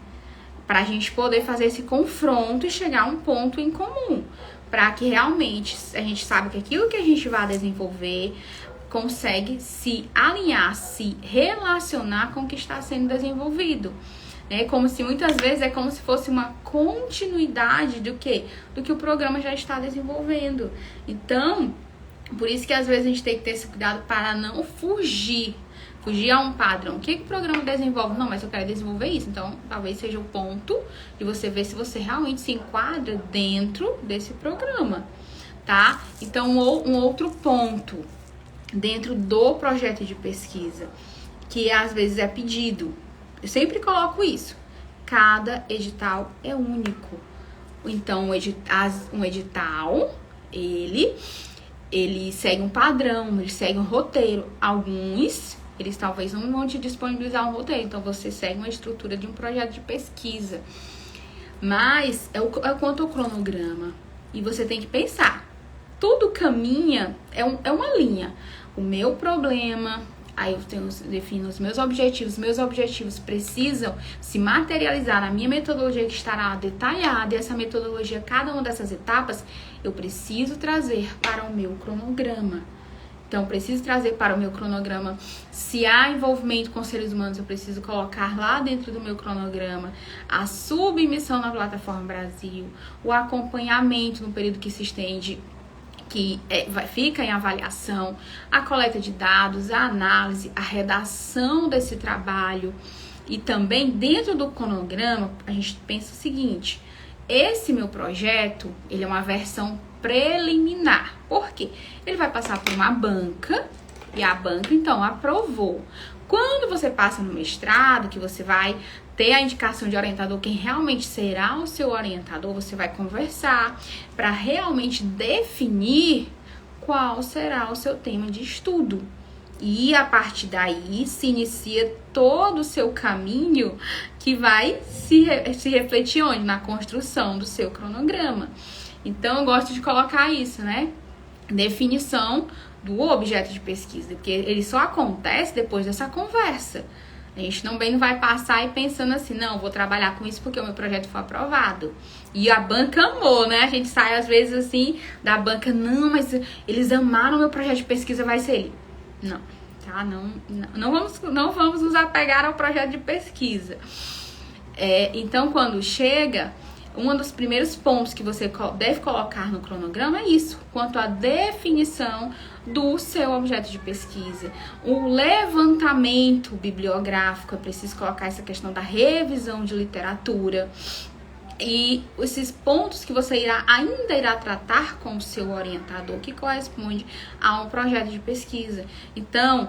pra gente poder fazer esse confronto e chegar a um ponto em comum, para que realmente a gente saiba que aquilo que a gente vai desenvolver consegue se alinhar, se relacionar com o que está sendo desenvolvido. Como se muitas vezes é como se fosse uma continuidade do que o programa já está desenvolvendo. Então, por isso que às vezes a gente tem que ter esse cuidado para não fugir a um padrão. O que o programa desenvolve? Não, mas eu quero desenvolver isso. Então, talvez seja o ponto de você ver se você realmente se enquadra dentro desse programa, tá? Então, um outro ponto dentro do projeto de pesquisa, que às vezes é pedido. Eu sempre coloco isso. Cada edital é único. Então, um edital, ele segue um padrão, ele segue um roteiro. Alguns, eles talvez não vão te disponibilizar um roteiro. Então, você segue uma estrutura de um projeto de pesquisa. Mas, é quanto ao cronograma. E você tem que pensar. Tudo caminha, é uma linha. O meu problema, aí eu defino os meus objetivos precisam se materializar na minha metodologia que estará detalhada, e essa metodologia, cada uma dessas etapas, eu preciso trazer para o meu cronograma. Então, preciso trazer para o meu cronograma, se há envolvimento com seres humanos, eu preciso colocar lá dentro do meu cronograma a submissão na plataforma Brasil, o acompanhamento no período que se estende fica em avaliação, a coleta de dados, a análise, a redação desse trabalho. E também dentro do cronograma, a gente pensa o seguinte: esse meu projeto, ele é uma versão preliminar. Por quê? Ele vai passar por uma banca e a banca, então, aprovou. Quando você passa no mestrado, que você vai ter a indicação de orientador, quem realmente será o seu orientador, você vai conversar para realmente definir qual será o seu tema de estudo. E a partir daí se inicia todo o seu caminho que vai se refletir onde? Na construção do seu cronograma. Então eu gosto de colocar isso, né? Definição do objeto de pesquisa, porque ele só acontece depois dessa conversa. A gente não vai passar e pensando assim, não, vou trabalhar com isso porque o meu projeto foi aprovado. E a banca amou, né? A gente sai às vezes assim da banca, não, mas eles amaram o meu projeto de pesquisa, vai ser ele. Não, tá? Não vamos nos apegar ao projeto de pesquisa. Então, quando chega, um dos primeiros pontos que você deve colocar no cronograma é isso, quanto à definição do seu objeto de pesquisa. O levantamento bibliográfico, é preciso colocar essa questão da revisão de literatura. E esses pontos que você ainda irá tratar com o seu orientador, que corresponde a um projeto de pesquisa. Então,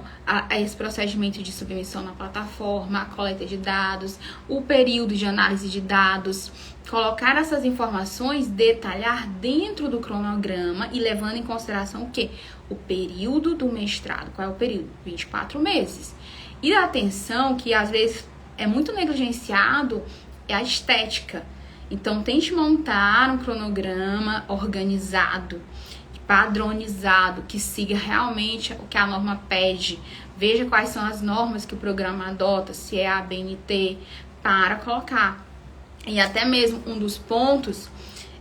esse procedimento de submissão na plataforma, a coleta de dados, o período de análise de dados, colocar essas informações, detalhar dentro do cronograma e levando em consideração o quê? O período do mestrado. Qual é o período? 24 meses. E a atenção que às vezes é muito negligenciado é a estética. Então, tente montar um cronograma organizado, padronizado, que siga realmente o que a norma pede. Veja quais são as normas que o programa adota, se é a ABNT, para colocar. E até mesmo um dos pontos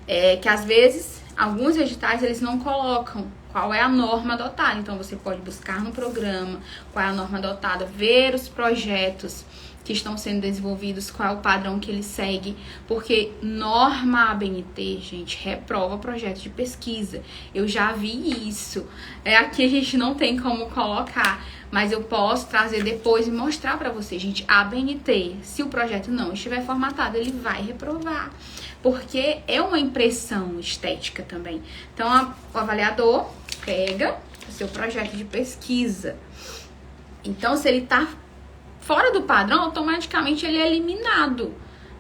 é que, às vezes, alguns editais eles não colocam qual é a norma adotada. Então, você pode buscar no programa qual é a norma adotada, ver os projetos que estão sendo desenvolvidos, qual é o padrão que ele segue, porque norma ABNT, gente, reprova projeto de pesquisa. Eu já vi isso. Aqui a gente não tem como colocar, mas eu posso trazer depois e mostrar para você, gente. ABNT, se o projeto não estiver formatado, ele vai reprovar, porque é uma impressão estética também. Então, o avaliador pega o seu projeto de pesquisa. Então, se ele está fora do padrão, automaticamente ele é eliminado.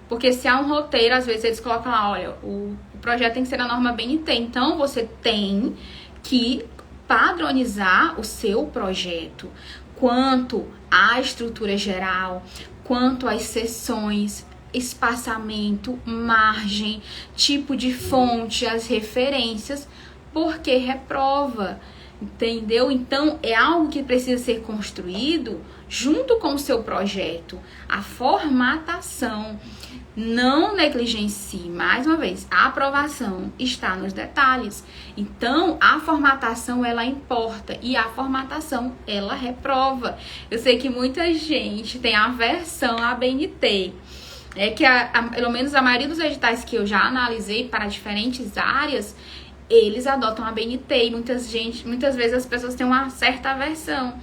Porque se há um roteiro, às vezes eles colocam lá, olha, o projeto tem que ser na norma BNT. Então, você tem que padronizar o seu projeto quanto à estrutura geral, quanto às seções, espaçamento, margem, tipo de fonte, as referências, porque reprova. Entendeu? Então, é algo que precisa ser construído junto com o seu projeto. A formatação. Não negligencie, mais uma vez, a aprovação está nos detalhes. Então, a formatação, ela importa e a formatação, ela reprova. Eu sei que muita gente tem aversão à BNT. É que, pelo menos a maioria dos editais que eu já analisei para diferentes áreas, eles adotam a BNT e muitas vezes as pessoas têm uma certa aversão.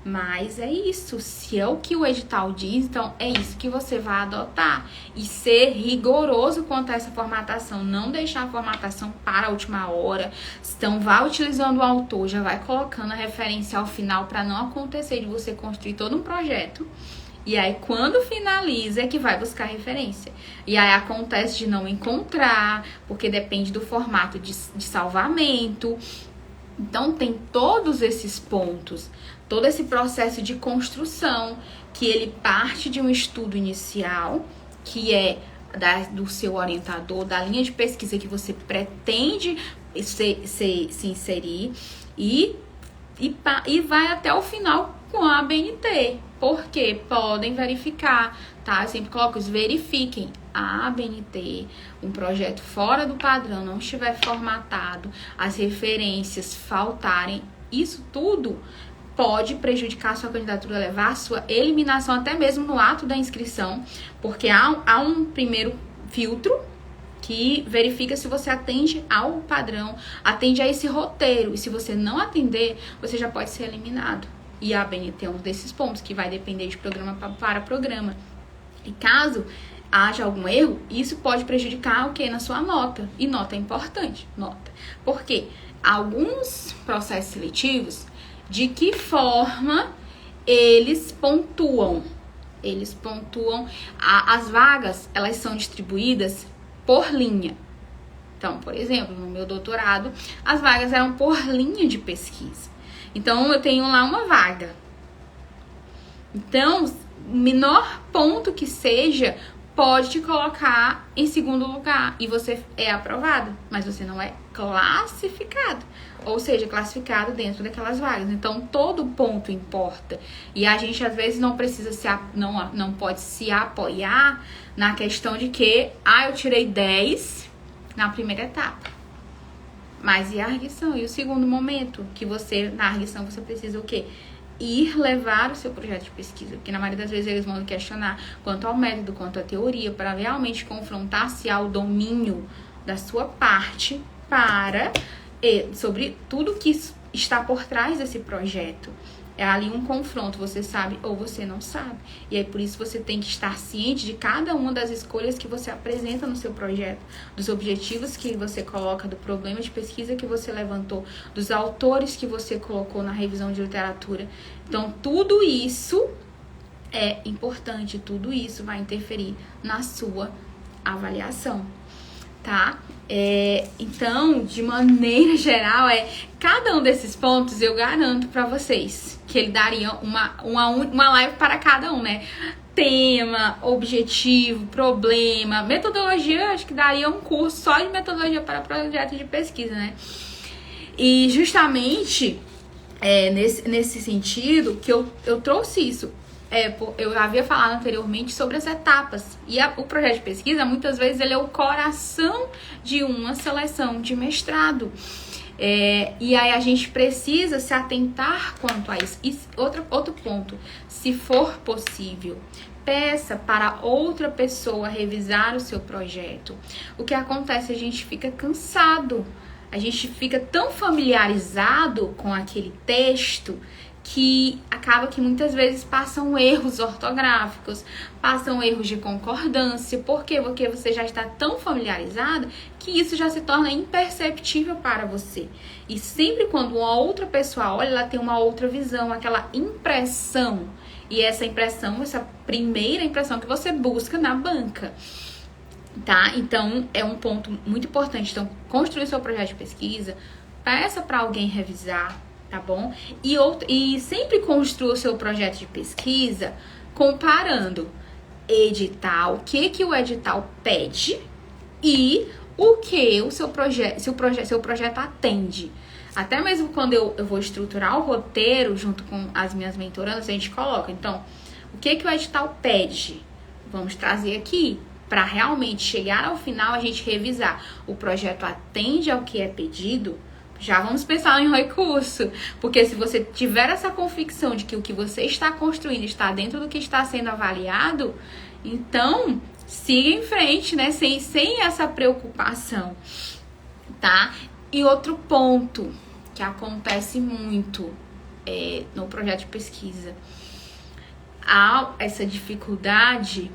Mas é isso, se é o que o edital diz, então é isso que você vai adotar. E ser rigoroso quanto a essa formatação, não deixar a formatação para a última hora. Então vá utilizando o autor, já vai colocando a referência ao final para não acontecer de você construir todo um projeto. E aí, quando finaliza, é que vai buscar referência. E aí, acontece de não encontrar, porque depende do formato de salvamento. Então, tem todos esses pontos, todo esse processo de construção, que ele parte de um estudo inicial, que é do seu orientador, da linha de pesquisa que você pretende se inserir, e vai até o final com a ABNT. Porque podem verificar, tá? Eu sempre coloco isso, verifiquem. A ABNT, um projeto fora do padrão, não estiver formatado, as referências faltarem, isso tudo pode prejudicar a sua candidatura, levar a sua eliminação até mesmo no ato da inscrição, porque há um primeiro filtro que verifica se você atende ao padrão, atende a esse roteiro. E se você não atender, você já pode ser eliminado. E a ABNT é um desses pontos, que vai depender de programa para programa. E caso haja algum erro, isso pode prejudicar o que na sua nota. E nota é importante, nota. Por quê? Alguns processos seletivos, de que forma eles pontuam? Eles pontuam, as vagas, elas são distribuídas por linha. Então, por exemplo, no meu doutorado, as vagas eram por linha de pesquisa. Então, eu tenho lá uma vaga. Então, menor ponto que seja, pode te colocar em segundo lugar e você é aprovado, mas você não é classificado, ou seja, classificado dentro daquelas vagas. Então, todo ponto importa. E a gente, às vezes, não precisa não pode se apoiar na questão de que, eu tirei 10 na primeira etapa. Mas e a arguição? E o segundo momento? Que você, na arguição, você precisa o quê? Ir levar o seu projeto de pesquisa, porque na maioria das vezes eles vão questionar quanto ao método, quanto à teoria, para realmente confrontar-se ao domínio da sua parte sobre tudo que está por trás desse projeto. É ali um confronto, você sabe ou você não sabe. E aí por isso você tem que estar ciente de cada uma das escolhas que você apresenta no seu projeto, dos objetivos que você coloca, do problema de pesquisa que você levantou, dos autores que você colocou na revisão de literatura. Então tudo isso é importante, tudo isso vai interferir na sua avaliação, tá? Então, de maneira geral, cada um desses pontos eu garanto pra vocês que ele daria uma live para cada um, né? Tema, objetivo, problema, metodologia, acho que daria um curso só de metodologia para projetos de pesquisa, né? E justamente nesse sentido que eu trouxe isso. Eu havia falado anteriormente sobre as etapas. E o projeto de pesquisa, muitas vezes, ele é o coração de uma seleção de mestrado. E aí a gente precisa se atentar quanto a isso. E outro ponto, se for possível, peça para outra pessoa revisar o seu projeto. O que acontece? A gente fica cansado. A gente fica tão familiarizado com aquele texto que acaba que muitas vezes passam erros ortográficos, passam erros de concordância. Por quê? Porque você já está tão familiarizado que isso já se torna imperceptível para você. E sempre quando uma outra pessoa olha, ela tem uma outra visão, aquela impressão. E essa impressão, essa primeira impressão que você busca na banca, tá? Então, é um ponto muito importante. Então, construir seu projeto de pesquisa, peça para alguém revisar, tá bom? E sempre construa o seu projeto de pesquisa comparando edital, o que o edital pede e o que o seu projeto atende. Até mesmo quando eu vou estruturar o roteiro junto com as minhas mentorandas, a gente coloca, então, o que o edital pede? Vamos trazer aqui para realmente chegar ao final a gente revisar. O projeto atende ao que é pedido? Já vamos pensar em recurso, porque se você tiver essa convicção de que o que você está construindo está dentro do que está sendo avaliado, então siga em frente, né? Sem essa preocupação, tá? E outro ponto que acontece muito no projeto de pesquisa, há essa dificuldade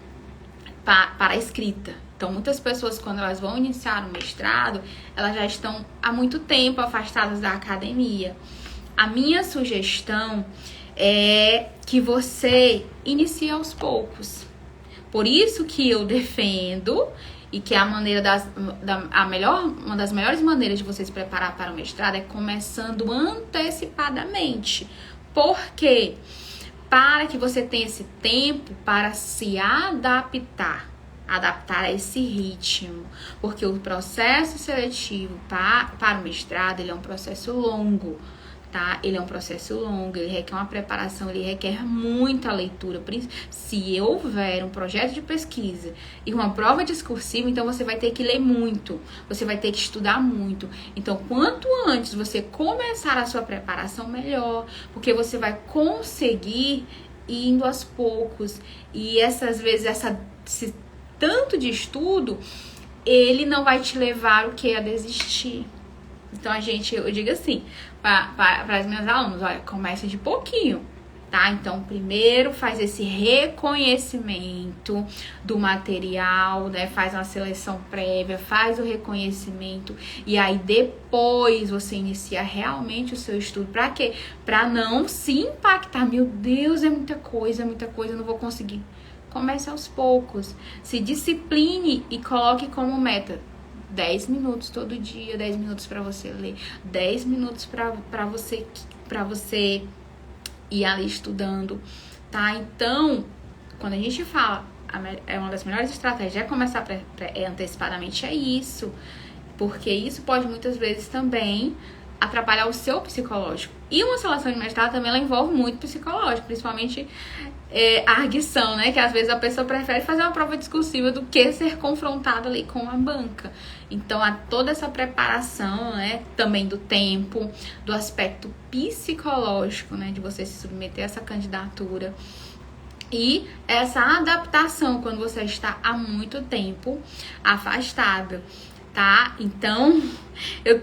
para a escrita. Então, muitas pessoas, quando elas vão iniciar o mestrado, elas já estão há muito tempo afastadas da academia. A minha sugestão é que você inicie aos poucos. Por isso que eu defendo, e que uma das melhores maneiras de você se preparar para o mestrado é começando antecipadamente. Por quê? Para que você tenha esse tempo para se adaptar a esse ritmo, porque o processo seletivo para o mestrado, ele é um processo longo, tá? Ele é um processo longo, ele requer uma preparação, ele requer muita leitura. Se houver um projeto de pesquisa e uma prova discursiva, então você vai ter que ler muito, você vai ter que estudar muito. Então, quanto antes você começar a sua preparação, melhor, porque você vai conseguir indo aos poucos. E essas vezes, esse tanto de estudo, ele não vai te levar o que a desistir. Então eu digo assim para as minhas alunas, olha, começa de pouquinho, tá? Então primeiro faz esse reconhecimento do material, né? Faz uma seleção prévia, faz o reconhecimento e aí depois você inicia realmente o seu estudo. Para quê? Para não se impactar. Meu Deus, é muita coisa, eu não vou conseguir. Comece aos poucos, se discipline e coloque como meta 10 minutos todo dia, 10 minutos para você ler, 10 minutos para você ir ali estudando, tá? Então, quando a gente fala, é uma das melhores estratégias é começar antecipadamente, é isso, porque isso pode muitas vezes também atrapalhar o seu psicológico. E uma seleção de mestrado também ela envolve muito psicológico, principalmente a arguição, né? Que às vezes a pessoa prefere fazer uma prova discursiva do que ser confrontada ali com a banca. Então, há toda essa preparação, né? Também do tempo, do aspecto psicológico, né? De você se submeter a essa candidatura. E essa adaptação quando você está há muito tempo afastado, tá? Então, eu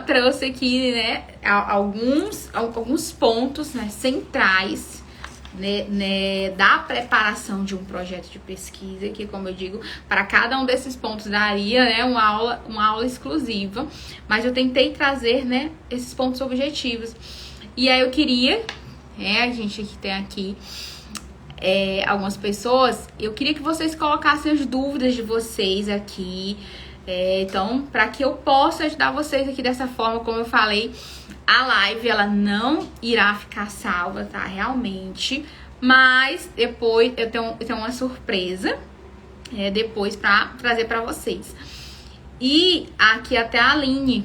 trouxe aqui, né, alguns pontos, né, centrais, né, da preparação de um projeto de pesquisa, que, como eu digo, para cada um desses pontos daria, né, uma aula exclusiva, mas eu tentei trazer, né, esses pontos objetivos. E aí eu queria, a gente que tem aqui algumas pessoas, eu queria que vocês colocassem as dúvidas de vocês aqui. Então, para que eu possa ajudar vocês aqui dessa forma, como eu falei, a live ela não irá ficar salva, tá? Realmente. Mas depois eu tenho uma surpresa depois para trazer para vocês. E aqui até a Aline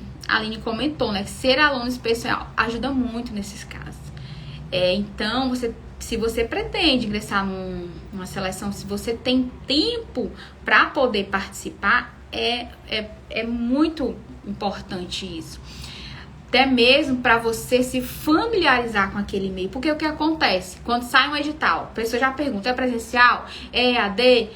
comentou, né? Que ser aluno especial ajuda muito nesses casos. Então, se você pretende ingressar numa seleção, se você tem tempo para poder participar, é muito importante isso. Até mesmo para você se familiarizar com aquele meio. Porque o que acontece? Quando sai um edital, a pessoa já pergunta, é presencial? É EAD?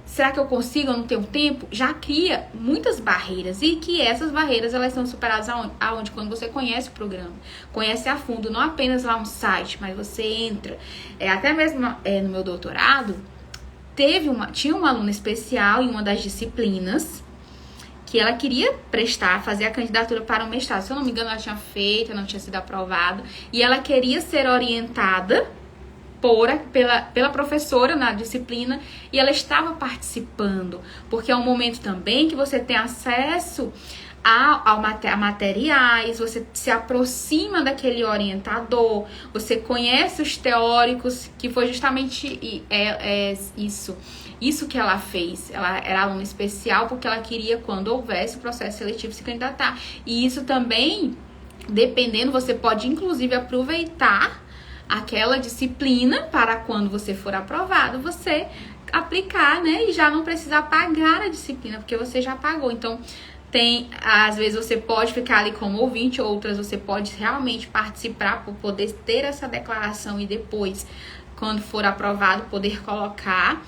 Será que eu consigo? Eu não tenho tempo? Já cria muitas barreiras. E que essas barreiras, elas são superadas aonde? Quando você conhece o programa. Conhece a fundo, não apenas lá um site, mas você entra. Até mesmo no meu doutorado, tinha uma aluna especial em uma das disciplinas que ela queria fazer a candidatura para o mestrado. Se eu não me engano, ela tinha feito, não tinha sido aprovado. E ela queria ser orientada pela professora na disciplina e ela estava participando. Porque é um momento também que você tem acesso a materiais, você se aproxima daquele orientador, você conhece os teóricos, que foi justamente isso que ela fez. Ela era aluna especial porque ela queria, quando houvesse o processo seletivo, se candidatar. E isso também, dependendo, você pode inclusive aproveitar aquela disciplina para quando você for aprovado, você aplicar, né? E já não precisar pagar a disciplina, porque você já pagou. Então, às vezes você pode ficar ali como ouvinte, outras você pode realmente participar por poder ter essa declaração e depois, quando for aprovado, poder colocar.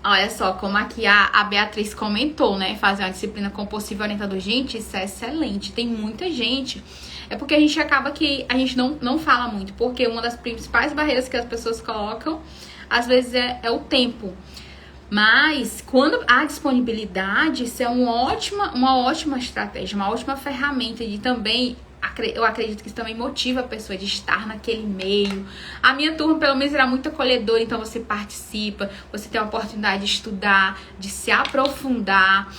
Olha só, como aqui a Beatriz comentou, né? Fazer uma disciplina com possível orientador. Gente, isso é excelente. Tem muita gente. É porque a gente acaba que a gente não fala muito. Porque uma das principais barreiras que as pessoas colocam, às vezes, é o tempo. Mas, quando há disponibilidade, isso é uma ótima estratégia, uma ótima ferramenta. E também, eu acredito que isso também motiva a pessoa de estar naquele meio. A minha turma, pelo menos, era muito acolhedora, então você participa, você tem a oportunidade de estudar, de se aprofundar,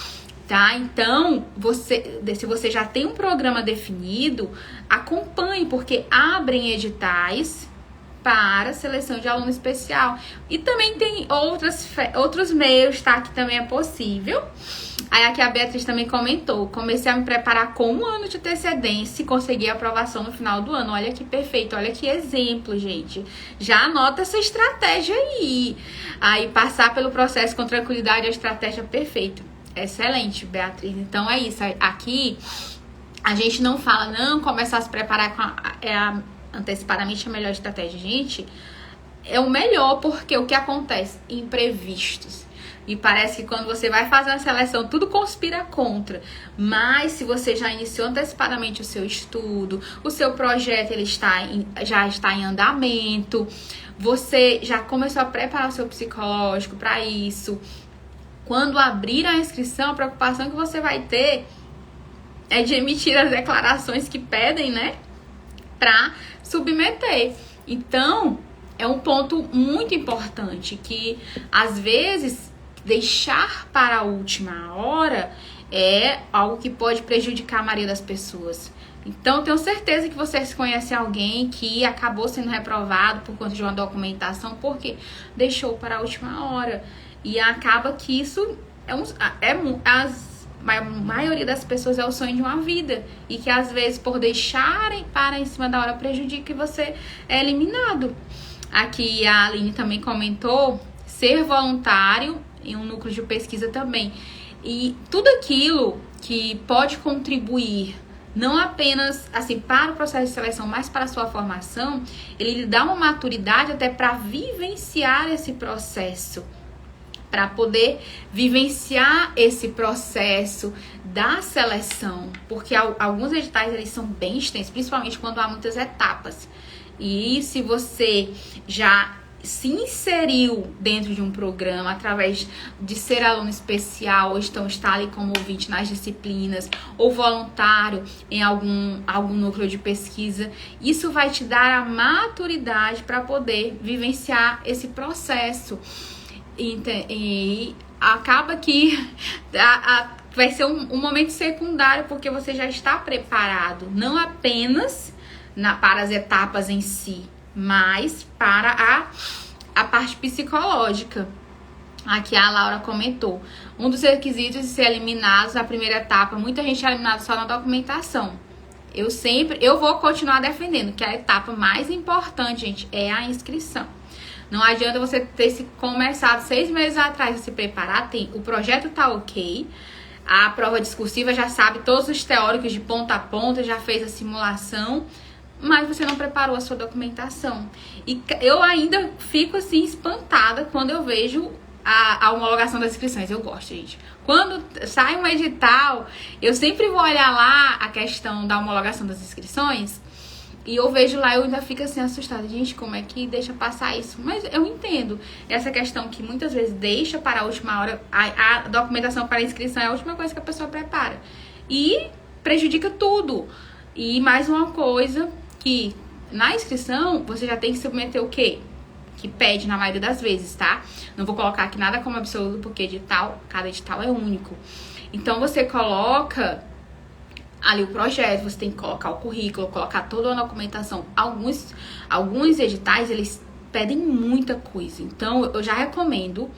tá? Então, se você já tem um programa definido, acompanhe, porque abrem editais para seleção de aluno especial. E também tem outros meios, tá? Que também é possível. Aí aqui a Beatriz também comentou: comecei a me preparar com 1 ano de antecedência e consegui a aprovação no final do ano. Olha que perfeito, olha que exemplo, gente. Já anota essa estratégia aí. Aí passar pelo processo com tranquilidade é a estratégia perfeita. Excelente, Beatriz. Então é isso. Aqui a gente não fala, não, começar a se preparar antecipadamente a melhor estratégia. Gente, é o melhor, porque o que acontece? Imprevistos. E parece que quando você vai fazer a seleção, tudo conspira contra. Mas se você já iniciou antecipadamente o seu estudo, o seu projeto já está em andamento, você já começou a preparar o seu psicológico para isso. Quando abrir a inscrição, a preocupação que você vai ter é de emitir as declarações que pedem, né? Para submeter. Então, é um ponto muito importante que, às vezes, deixar para a última hora é algo que pode prejudicar a maioria das pessoas. Então, tenho certeza que vocês conhecem alguém que acabou sendo reprovado por conta de uma documentação porque deixou para a última hora. E acaba que isso a maioria das pessoas é o sonho de uma vida. E que, às vezes, por deixarem para em cima da hora, prejudica e você é eliminado. Aqui a Aline também comentou ser voluntário em um núcleo de pesquisa também. E tudo aquilo que pode contribuir, não apenas assim para o processo de seleção, mas para a sua formação, ele lhe dá uma maturidade até para vivenciar esse processo, para poder vivenciar esse processo da seleção, porque alguns editais eles são bem extensos, principalmente quando há muitas etapas. E se você já se inseriu dentro de um programa através de ser aluno especial, ou então está ali como ouvinte nas disciplinas, ou voluntário em algum núcleo de pesquisa, isso vai te dar a maturidade para poder vivenciar esse processo. E acaba que vai ser um momento secundário, porque você já está preparado, não apenas para as etapas em si, mas para a parte psicológica. Aqui a Laura comentou, um dos requisitos de ser eliminados na primeira etapa, muita gente é eliminada só na documentação. Eu vou continuar defendendo que a etapa mais importante, gente, é a inscrição. Não adianta você ter começado 6 meses atrás a se preparar, o projeto tá ok, a prova discursiva já sabe todos os teóricos de ponta a ponta, já fez a simulação, mas você não preparou a sua documentação. E eu ainda fico assim espantada quando eu vejo a homologação das inscrições. Eu gosto, gente. Quando sai um edital, eu sempre vou olhar lá a questão da homologação das inscrições e eu vejo lá, eu ainda fico assim assustada. Gente, como é que deixa passar isso? Mas eu entendo essa questão que muitas vezes deixa para a última hora. A documentação para a inscrição é a última coisa que a pessoa prepara. E prejudica tudo. E mais uma coisa, que na inscrição você já tem que submeter o quê? Que pede na maioria das vezes, tá? Não vou colocar aqui nada como absoluto, porque cada edital é único. Então você coloca ali o projeto, você tem que colocar o currículo, colocar toda a documentação. Alguns editais, eles pedem muita coisa. Então eu já recomendo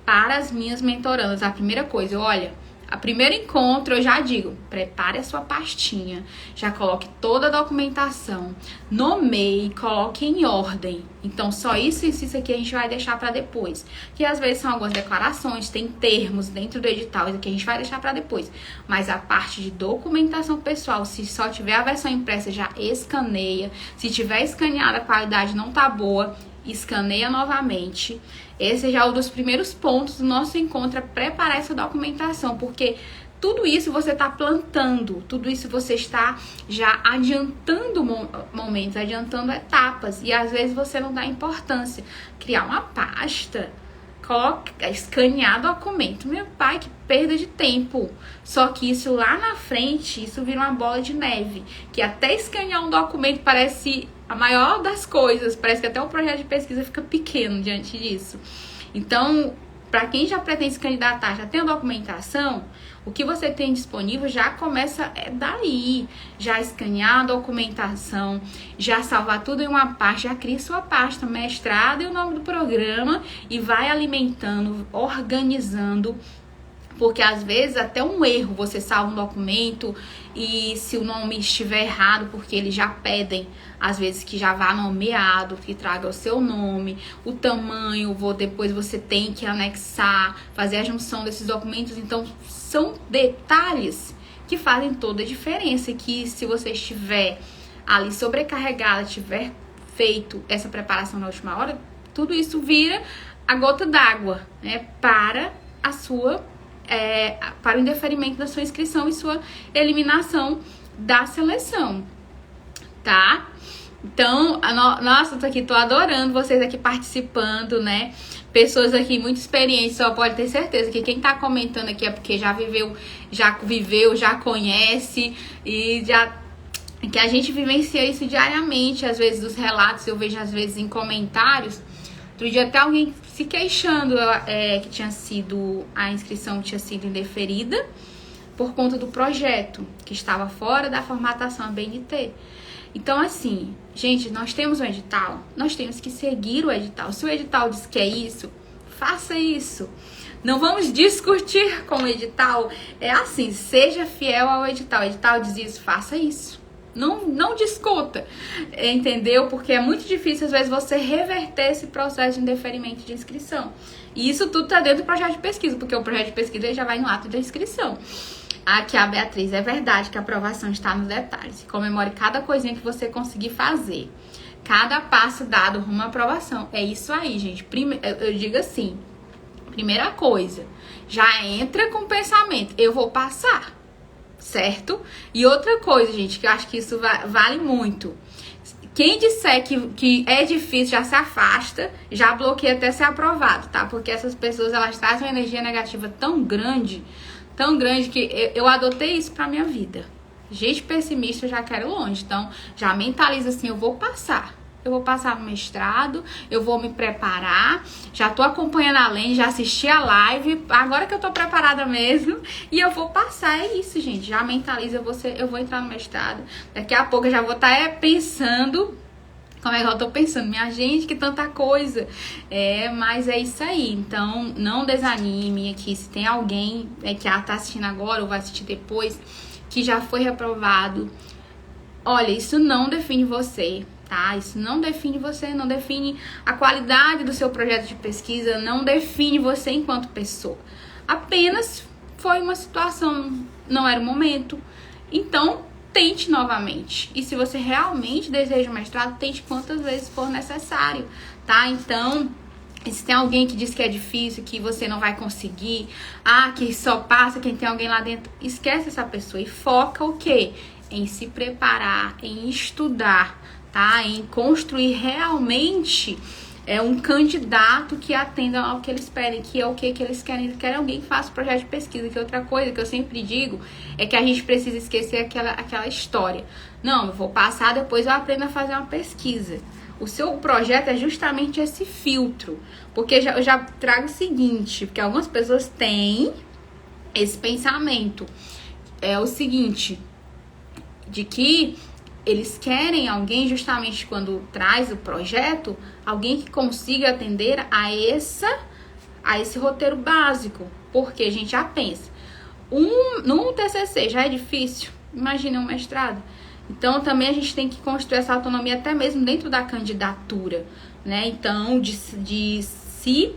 para as minhas mentorandas, a primeira coisa, olha, a primeiro encontro eu já digo, prepare a sua pastinha, já coloque toda a documentação, nomeie, coloque em ordem. Então só isso aqui a gente vai deixar para depois, que às vezes são algumas declarações, tem termos dentro do edital, isso aqui a gente vai deixar para depois. Mas a parte de documentação pessoal, se só tiver a versão impressa, já escaneia. Se tiver escaneada, a qualidade não tá boa, escaneia novamente. Esse já é um dos primeiros pontos do nosso encontro, é preparar essa documentação, porque tudo isso você está plantando, tudo isso você está já adiantando momentos, adiantando etapas, e às vezes você não dá importância. Criar uma pasta, escanear documento, meu pai, que perda de tempo. Só que isso lá na frente, isso vira uma bola de neve, que até escanear um documento parece a maior das coisas, parece que até o projeto de pesquisa fica pequeno diante disso. Então, para quem já pretende se candidatar, já tem a documentação, o que você tem disponível já começa daí, já escanear a documentação, já salvar tudo em uma pasta, já cria sua pasta, mestrado e o nome do programa, e vai alimentando, organizando. Porque às vezes até um erro, você salva um documento e se o nome estiver errado, porque eles já pedem, às vezes, que já vá nomeado, que traga o seu nome, o tamanho, depois você tem que anexar, fazer a junção desses documentos. Então são detalhes que fazem toda a diferença, e que se você estiver ali sobrecarregada, tiver feito essa preparação na última hora, tudo isso vira a gota d'água, né, para para o indeferimento da sua inscrição e sua eliminação da seleção, tá? Então, nossa, tô adorando vocês aqui participando, né? Pessoas aqui muito experientes, só pode ter certeza que quem tá comentando aqui é porque já viveu, já conhece e que a gente vivencia isso diariamente, às vezes dos relatos, eu vejo às vezes em comentários. Outro dia até alguém se queixando que a inscrição tinha sido indeferida por conta do projeto, que estava fora da formatação ABNT. Então, assim, gente, nós temos um edital, nós temos que seguir o edital. Se o edital diz que é isso, faça isso. Não vamos discutir com o edital. É assim, seja fiel ao edital. O edital diz isso, faça isso. Não discuta, entendeu? Porque é muito difícil, às vezes, você reverter esse processo de indeferimento de inscrição. E isso tudo tá dentro do projeto de pesquisa, porque o projeto de pesquisa ele já vai no ato da inscrição. Aqui a Beatriz, é verdade que a aprovação está nos detalhes. Comemore cada coisinha que você conseguir fazer. Cada passo dado rumo à aprovação. É isso aí, gente. Eu digo assim, primeira coisa, já entra com o pensamento, eu vou passar, certo? E outra coisa, gente, que eu acho que isso vale muito. Quem disser que é difícil, já se afasta, já bloqueia até ser aprovado, tá? Porque essas pessoas, elas trazem uma energia negativa tão grande que eu adotei isso pra minha vida. Gente pessimista, eu já quero longe. Então, já mentaliza assim, eu vou passar. Eu vou passar no mestrado, eu vou me preparar, já tô acompanhando a Lene, já assisti a live, agora que eu tô preparada mesmo, e eu vou passar, é isso, gente. Já mentaliza, eu vou entrar no mestrado. Daqui a pouco eu já vou estar pensando, como é que eu tô pensando? Minha gente, que tanta coisa. Mas é isso aí. Então, não desanime aqui. Se tem alguém que tá assistindo agora ou vai assistir depois, que já foi reprovado, olha, isso não define você, tá? Isso não define você, não define a qualidade do seu projeto de pesquisa, não define você enquanto pessoa. Apenas foi uma situação, não era o momento. Então, tente novamente. E se você realmente deseja o mestrado, tente quantas vezes for necessário, tá? Então, se tem alguém que diz que é difícil, que você não vai conseguir, que só passa quem tem alguém lá dentro, esquece essa pessoa e foca o quê? Em se preparar, em estudar, tá? Em construir realmente um candidato que atenda ao que eles pedem, que é o que eles querem. Eles querem alguém que faça projeto de pesquisa. Que outra coisa que eu sempre digo é que a gente precisa esquecer aquela história. Não, eu vou passar, depois eu aprendo a fazer uma pesquisa. O seu projeto é justamente esse filtro. Porque eu já trago o seguinte, porque algumas pessoas têm esse pensamento. É o seguinte, de que eles querem alguém, justamente quando traz o projeto, alguém que consiga atender a esse roteiro básico. Porque a gente já pensa, num TCC já é difícil, imagina um mestrado. Então, também a gente tem que construir essa autonomia até mesmo dentro da candidatura, né? Então, de se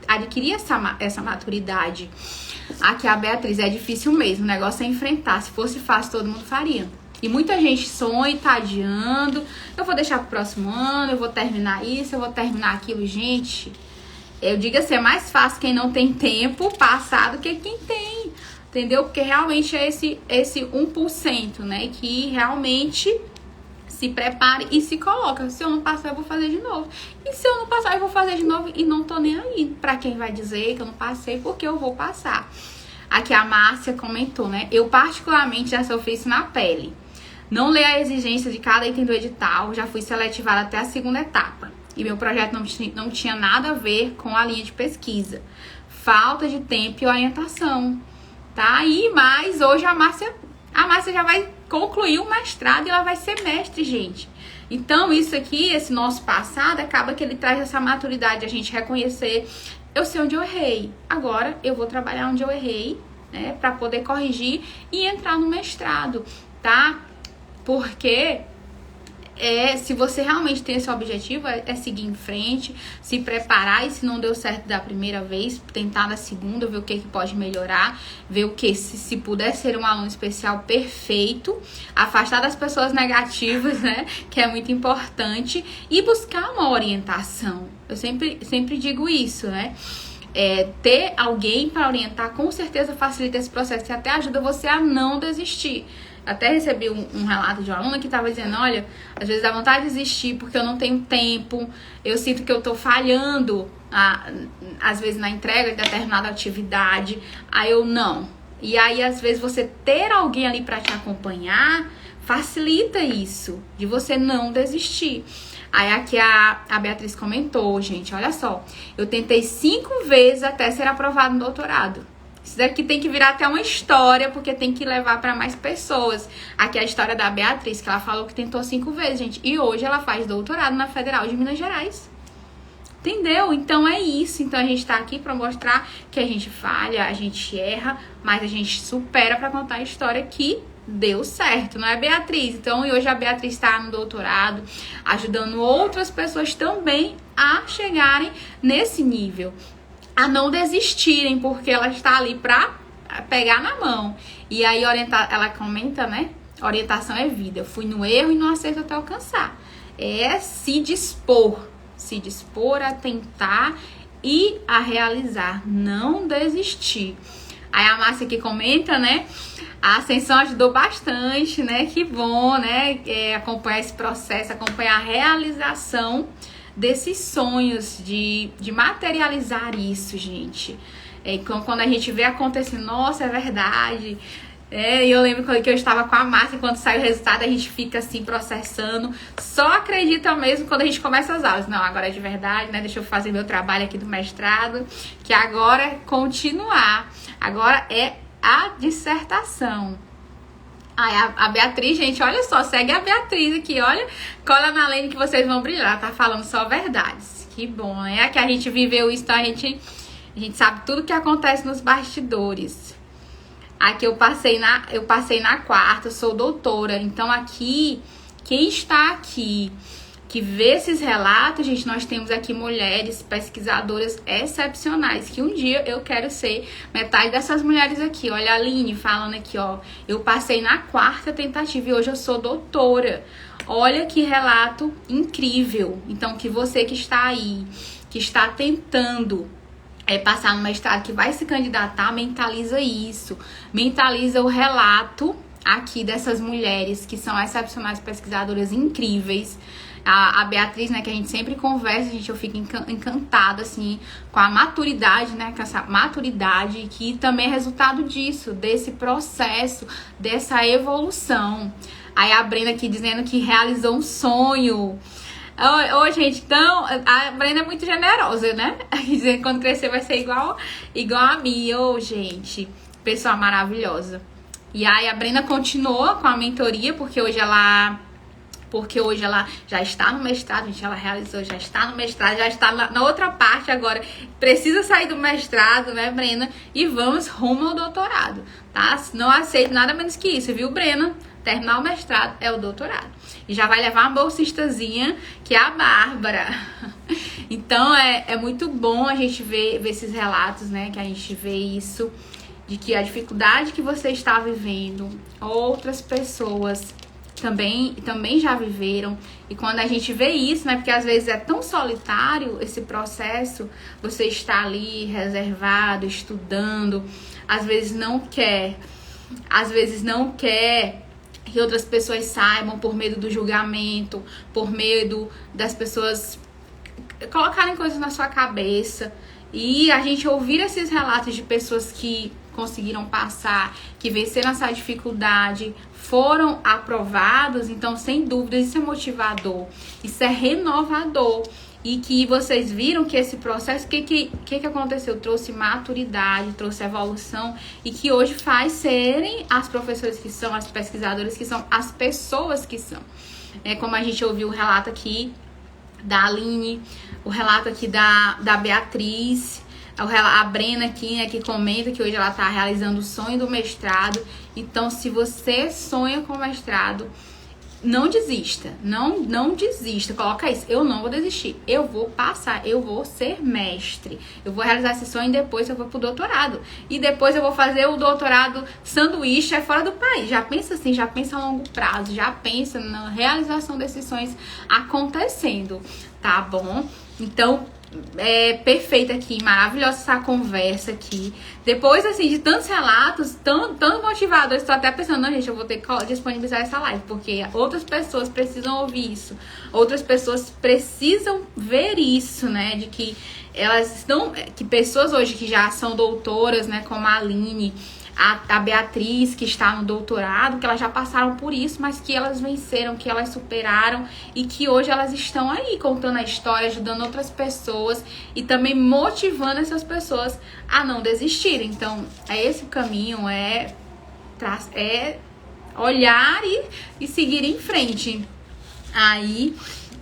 adquirir essa maturidade. Aqui a Beatriz, é difícil mesmo, o negócio é enfrentar. Se fosse fácil, todo mundo faria. E muita gente sonha e tá adiando. Eu vou deixar pro próximo ano, eu vou terminar isso, eu vou terminar aquilo. Gente, eu digo assim, é mais fácil quem não tem tempo passar do que quem tem. Entendeu? Porque realmente é esse 1%, né? Que realmente se prepare e se coloca. Se eu não passar, eu vou fazer de novo. E se eu não passar, eu vou fazer de novo e não tô nem aí. Pra quem vai dizer que eu não passei, porque eu vou passar. Aqui a Márcia comentou, né? Eu particularmente já sofri isso na pele. Não ler a exigência de cada item do edital, já fui seletivada até a segunda etapa. E meu projeto não tinha nada a ver com a linha de pesquisa. Falta de tempo e orientação. Tá? E mais, hoje a Márcia já vai concluir o mestrado e ela vai ser mestre, gente. Então, isso aqui, esse nosso passado, acaba que ele traz essa maturidade, a gente reconhecer, eu sei onde eu errei. Agora, eu vou trabalhar onde eu errei, né? Pra poder corrigir e entrar no mestrado, tá? Porque se você realmente tem esse objetivo, é seguir em frente, se preparar, e se não deu certo da primeira vez, tentar na segunda, ver o que pode melhorar, ver o que, se puder ser um aluno especial perfeito, afastar das pessoas negativas, né, que é muito importante, e buscar uma orientação. Eu sempre digo isso, né, ter alguém para orientar com certeza facilita esse processo e até ajuda você a não desistir. Até recebi um relato de uma aluna que estava dizendo, olha, às vezes dá vontade de desistir porque eu não tenho tempo, eu sinto que eu tô falhando, às vezes na entrega de determinada atividade, aí eu não. E aí, às vezes, você ter alguém ali para te acompanhar facilita isso, de você não desistir. Aí aqui a Beatriz comentou, gente, olha só, eu tentei 5 vezes até ser aprovado no doutorado. Isso daqui tem que virar até uma história, porque tem que levar para mais pessoas. Aqui é a história da Beatriz, que ela falou que tentou 5 vezes, gente. E hoje ela faz doutorado na Federal de Minas Gerais. Entendeu? Então é isso. Então a gente tá aqui para mostrar que a gente falha, a gente erra, mas a gente supera para contar a história que deu certo, não é, Beatriz? Então, e hoje a Beatriz está no doutorado, ajudando outras pessoas também a chegarem nesse nível. A não desistirem, porque ela está ali pra pegar na mão. E aí ela comenta, né? Orientação é vida. Eu fui no erro e não acerto até alcançar. É se dispor a tentar e a realizar, não desistir. Aí a Márcia aqui comenta, né? A ascensão ajudou bastante, né? Que bom, né? Acompanhar esse processo, acompanhar a realização desses sonhos, de materializar isso, gente. Quando a gente vê acontecendo, nossa, é verdade. Eu lembro que eu estava com a Márcia, quando sai o resultado, a gente fica assim, processando. Só acredita mesmo quando a gente começa as aulas. Não, agora é de verdade, né? Deixa eu fazer meu trabalho aqui do mestrado, que agora é continuar. Agora é a dissertação. A Beatriz, gente, olha só, segue a Beatriz aqui, olha, cola na lane que vocês vão brilhar, tá falando só verdades. Que bom, né? É que a gente viveu isso, então a gente sabe tudo que acontece nos bastidores. Aqui eu passei na quarta, sou doutora, então aqui, quem está aqui, que vê esses relatos, gente, nós temos aqui mulheres pesquisadoras excepcionais, que um dia eu quero ser metade dessas mulheres aqui. Olha a Aline falando aqui, ó, eu passei na 4ª tentativa e hoje eu sou doutora. Olha que relato incrível. Então, que você que está aí, que está tentando passar no mestrado, que vai se candidatar, mentaliza isso. Mentaliza o relato aqui dessas mulheres que são excepcionais, pesquisadoras incríveis. A Beatriz, né, que a gente sempre conversa, eu fico encantada, assim, com a maturidade, né, com essa maturidade que também é resultado disso, desse processo, dessa evolução. Aí a Brenda aqui dizendo que realizou um sonho. Ô, gente, então, a Brenda é muito generosa, né? Dizendo que quando crescer vai ser igual a mim. Ô, gente, pessoa maravilhosa. E aí a Brenda continuou com a mentoria, porque hoje ela já está no mestrado, gente, ela realizou, já está no mestrado, já está na outra parte agora. Precisa sair do mestrado, né, Brena? E vamos rumo ao doutorado, tá? Não aceito nada menos que isso, viu, Brena? Terminar o mestrado é o doutorado. E já vai levar uma bolsistazinha, que é a Bárbara. Então, é muito bom a gente ver esses relatos, né? Que a gente vê isso, de que a dificuldade que você está vivendo, outras pessoas também já viveram. E quando a gente vê isso, né, porque às vezes é tão solitário esse processo, você está ali reservado, estudando, às vezes não quer que outras pessoas saibam por medo do julgamento, por medo das pessoas colocarem coisas na sua cabeça. E a gente ouvir esses relatos de pessoas que conseguiram passar, que venceram essa dificuldade, foram aprovados, então sem dúvida isso é motivador, isso é renovador. E que vocês viram que esse processo, o que aconteceu? Trouxe maturidade, trouxe evolução, e que hoje faz serem as professoras que são, as pesquisadoras que são, as pessoas que são. Como a gente ouviu o relato aqui da Aline, o relato aqui da Beatriz, a Brena aqui, né, que comenta que hoje ela está realizando o sonho do mestrado. Então, se você sonha com mestrado, não desista, não desista, coloca isso, eu não vou desistir, eu vou passar, eu vou ser mestre, eu vou realizar esse sonho e depois eu vou pro doutorado, e depois eu vou fazer o doutorado sanduíche fora do país. Já pensa assim, já pensa a longo prazo, já pensa na realização desses sonhos acontecendo, tá bom? Então, perfeita aqui, maravilhosa essa conversa aqui. Depois, assim, de tantos relatos, tão motivadores, estou até pensando, não, gente, eu vou ter que disponibilizar essa live, porque outras pessoas precisam ouvir isso. Outras pessoas precisam ver isso, né? De que elas estão... Que pessoas hoje que já são doutoras, né? Como a Aline, a Beatriz, que está no doutorado, que elas já passaram por isso, mas que elas venceram, que elas superaram e que hoje elas estão aí contando a história, ajudando outras pessoas e também motivando essas pessoas a não desistirem. Então, é esse o caminho, é olhar e seguir em frente. Aí...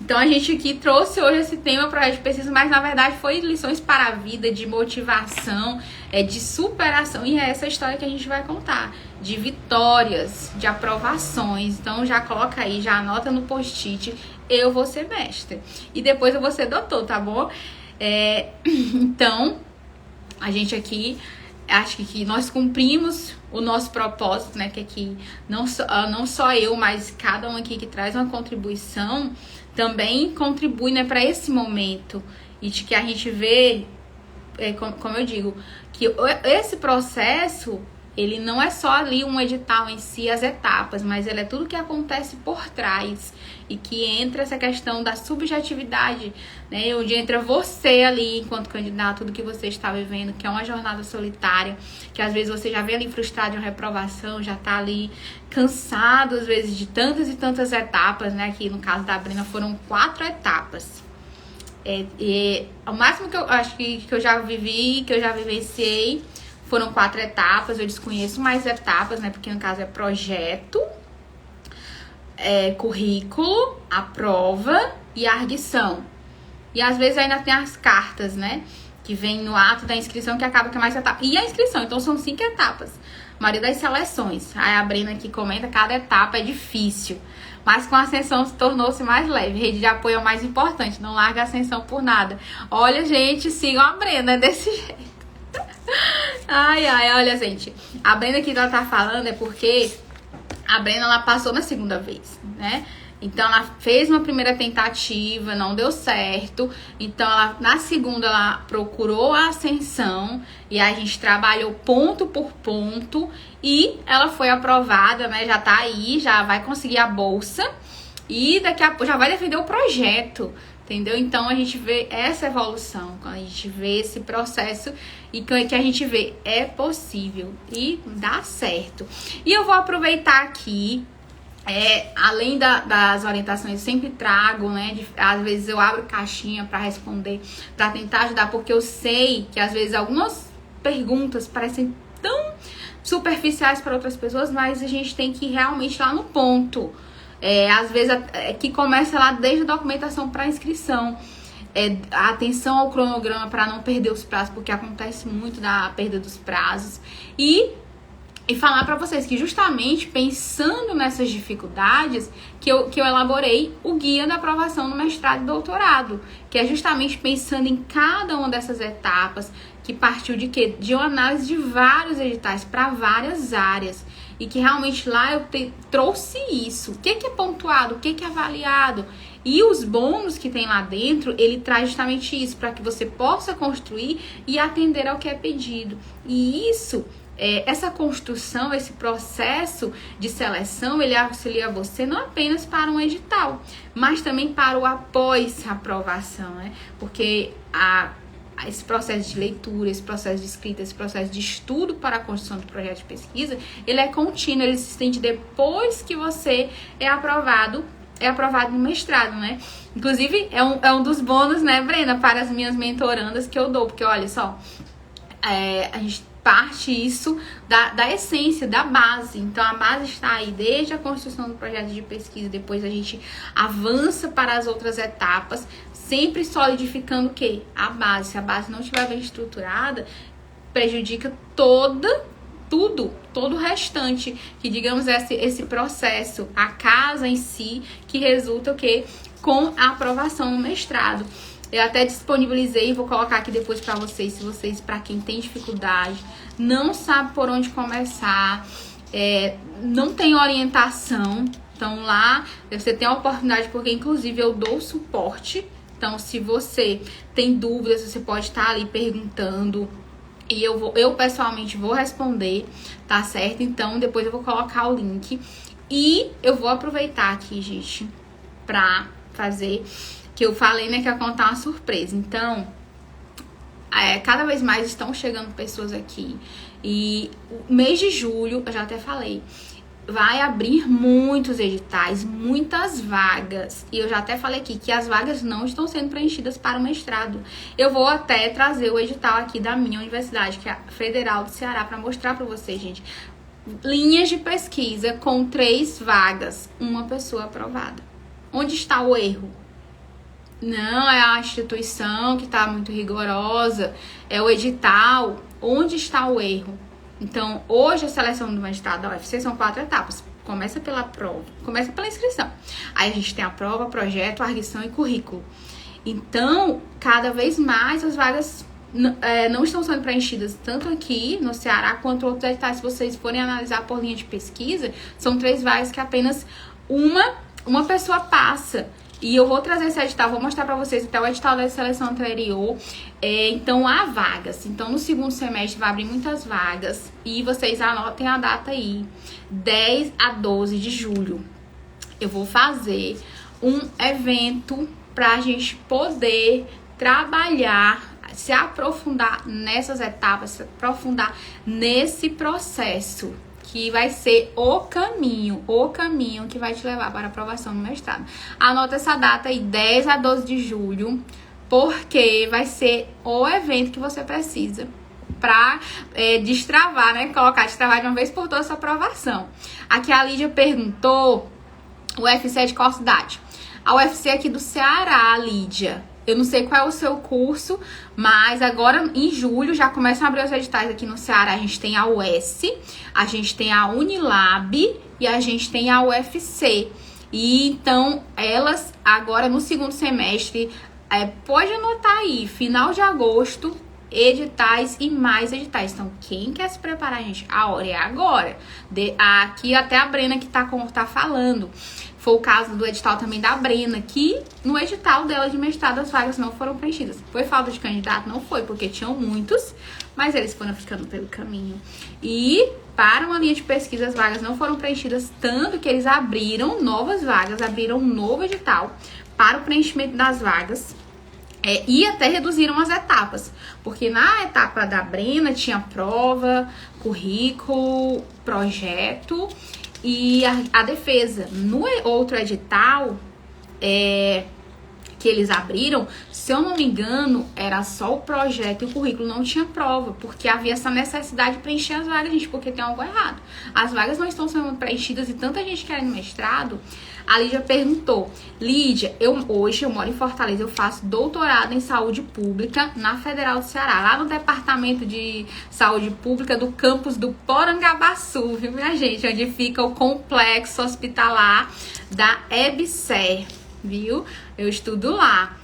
Então, a gente aqui trouxe hoje esse tema para a gente pesquisa, mas na verdade foi lições para a vida, de motivação, de superação. E é essa história que a gente vai contar, de vitórias, de aprovações. Então, já coloca aí, já anota no post-it, eu vou ser mestre. E depois eu vou ser doutor, tá bom? Então, a gente aqui, acho que nós cumprimos o nosso propósito, né? Que aqui não só eu, mas cada um aqui que traz uma contribuição também contribui, né, para esse momento e de que a gente vê, como eu digo, que esse processo, ele não é só ali um edital em si, as etapas, mas ele é tudo que acontece por trás e que entra essa questão da subjetividade, né, onde entra você ali enquanto candidato, tudo que você está vivendo, que é uma jornada solitária, que às vezes você já vê ali frustrado de uma reprovação, já tá ali cansado às vezes de tantas e tantas etapas, né, aqui no caso da Brena foram 4 etapas. O máximo que eu acho que eu já vivi, que eu já vivenciei, foram 4 etapas. Eu desconheço mais etapas, né? Porque no caso é projeto, currículo, a prova e a arguição. E às vezes ainda tem as cartas, né? Que vem no ato da inscrição, que acaba que é mais etapa. E a inscrição, então são 5 etapas. A maioria das seleções. Aí a Brena aqui comenta, cada etapa é difícil. Mas com a ascensão tornou-se mais leve. Rede de apoio é o mais importante. Não larga a ascensão por nada. Olha, gente, sigam a Brena desse jeito. Ai, olha, gente. A Brena que ela tá falando é porque a Brena, ela passou na segunda vez, né? Então, ela fez uma primeira tentativa, não deu certo. Então, na segunda, ela procurou a ascensão. E aí, a gente trabalhou ponto por ponto. E ela foi aprovada, né? Já tá aí, já vai conseguir a bolsa. E daqui a pouco já vai defender o projeto. Entendeu? Então, a gente vê essa evolução. Quando a gente vê esse processo e que a gente vê é possível e dá certo. E eu vou aproveitar aqui... além das orientações, eu sempre trago, né? Às vezes eu abro caixinha para responder, para tentar ajudar, porque eu sei que às vezes algumas perguntas parecem tão superficiais para outras pessoas, mas a gente tem que ir realmente lá no ponto. Às vezes que começa lá desde a documentação para inscrição. A atenção ao cronograma para não perder os prazos, porque acontece muito da perda dos prazos. E falar para vocês que justamente pensando nessas dificuldades que eu elaborei o guia da aprovação no mestrado e doutorado, que é justamente pensando em cada uma dessas etapas, que partiu de quê? De uma análise de vários editais para várias áreas, e que realmente lá eu trouxe isso. O que é pontuado, o que é avaliado, e os bônus que tem lá dentro, ele traz justamente isso, para que você possa construir e atender ao que é pedido. E isso... essa construção, esse processo de seleção, ele auxilia você não apenas para um edital, mas também para o após-aprovação, né? Porque esse processo de leitura, esse processo de escrita, esse processo de estudo para a construção do projeto de pesquisa, ele é contínuo, ele se estende depois que você é aprovado no mestrado, né? Inclusive, é um dos bônus, né, Brena, para as minhas mentorandas que eu dou, porque olha só, a gente parte isso da essência, da base. Então, a base está aí desde a construção do projeto de pesquisa. Depois a gente avança para as outras etapas, sempre solidificando o quê? A base. Se a base não estiver bem estruturada, prejudica todo o restante, que digamos esse processo, a casa em si, que resulta o quê? Com a aprovação no mestrado. Eu até disponibilizei e vou colocar aqui depois para vocês, se vocês, para quem tem dificuldade, não sabe por onde começar, não tem orientação, então lá você tem a oportunidade, porque inclusive eu dou suporte Então, se você tem dúvidas, você pode estar ali perguntando. E eu pessoalmente vou responder, tá certo? Então, depois eu vou colocar o link. E eu vou aproveitar aqui, gente, pra fazer... Que eu falei, né, que ia contar uma surpresa. Então, cada vez mais estão chegando pessoas aqui. E o mês de julho, eu já até falei, vai abrir muitos editais, muitas vagas. E eu já até falei aqui que as vagas não estão sendo preenchidas para o mestrado. Eu vou até trazer o edital aqui da minha universidade, que é a Federal do Ceará, para mostrar para vocês, gente. Linhas de pesquisa com 3 vagas, uma pessoa aprovada. Onde está o erro? Não é a instituição que está muito rigorosa, é o edital. Onde está o erro? Então, hoje a seleção do mestrado da UFC são 4 etapas. Começa pela prova, começa pela inscrição. Aí a gente tem a prova, projeto, arguição e currículo. Então, cada vez mais as vagas não estão sendo preenchidas, tanto aqui no Ceará quanto outros editais. Se vocês forem analisar por linha de pesquisa, são 3 vagas que apenas uma pessoa passa. E eu vou trazer esse edital, vou mostrar pra vocês até o edital da seleção anterior. Então, há vagas. Então, no segundo semestre vai abrir muitas vagas. E vocês anotem a data aí. 10 a 12 de julho. Eu vou fazer um evento pra gente poder trabalhar, se aprofundar nessas etapas, se aprofundar nesse processo. Que vai ser o caminho que vai te levar para a aprovação no mestrado. Anota essa data aí, 10 a 12 de julho, porque vai ser o evento que você precisa para destravar, né? Destravar de uma vez por todas essa aprovação. Aqui a Lídia perguntou, o UFC é de qual cidade? A UFC aqui do Ceará, Lídia. Eu não sei qual é o seu curso, mas agora em julho já começam a abrir os editais aqui no Ceará. A gente tem a UES, a gente tem a Unilab e a gente tem a UFC. E então, elas agora no segundo semestre, pode anotar aí, final de agosto, editais e mais editais. Então, quem quer se preparar, gente, a hora é agora. Aqui até a Brena que tá falando. Foi o caso do edital também da Brena, que no edital dela de mestrado as vagas não foram preenchidas. Foi falta de candidato? Não foi, porque tinham muitos, mas eles foram ficando pelo caminho. E para uma linha de pesquisa as vagas não foram preenchidas, tanto que eles abriram novas vagas, abriram um novo edital para o preenchimento das vagas. E até reduziram as etapas, porque na etapa da Brena tinha prova, currículo, projeto e a defesa. No outro edital que eles abriram, se eu não me engano, era só o projeto e o currículo, não tinha prova, porque havia essa necessidade de preencher as vagas, gente, porque tem algo errado. As vagas não estão sendo preenchidas e tanta gente querendo mestrado. A Lídia perguntou, Lídia, hoje eu moro em Fortaleza, eu faço doutorado em saúde pública na Federal do Ceará, lá no Departamento de Saúde Pública do campus do Porangabaçu, viu, minha gente? Onde fica o complexo hospitalar da EBSER, viu? Eu estudo lá,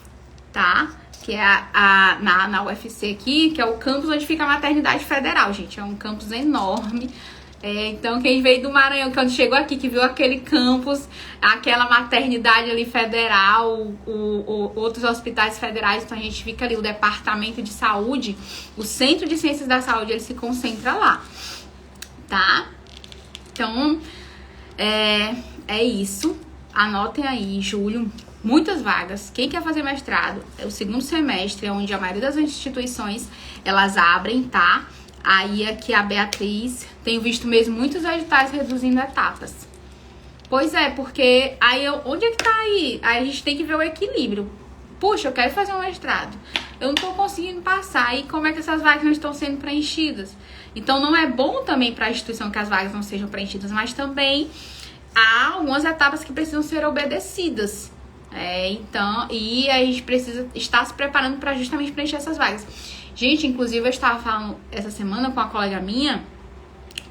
tá? Que é na UFC aqui, que é o campus onde fica a Maternidade Federal, gente. É um campus enorme. Então, quem veio do Maranhão, quando chegou aqui, que viu aquele campus, aquela maternidade ali federal, outros hospitais federais, então a gente fica ali, o departamento de saúde, o centro de ciências da saúde, ele se concentra lá, tá? Então, é isso. Anotem aí, julho, muitas vagas. Quem quer fazer mestrado, é o segundo semestre, é onde a maioria das instituições, elas abrem, tá? Aí aqui a Beatriz, tenho visto mesmo muitos editais reduzindo etapas. Pois é, porque aí onde é que tá aí? Aí a gente tem que ver o equilíbrio. Puxa, eu quero fazer um mestrado, eu não tô conseguindo passar, e como é que essas vagas não estão sendo preenchidas? Então não é bom também para a instituição que as vagas não sejam preenchidas, mas também há algumas etapas que precisam ser obedecidas. Então, e a gente precisa estar se preparando para justamente preencher essas vagas. Gente, inclusive eu estava falando essa semana com uma colega minha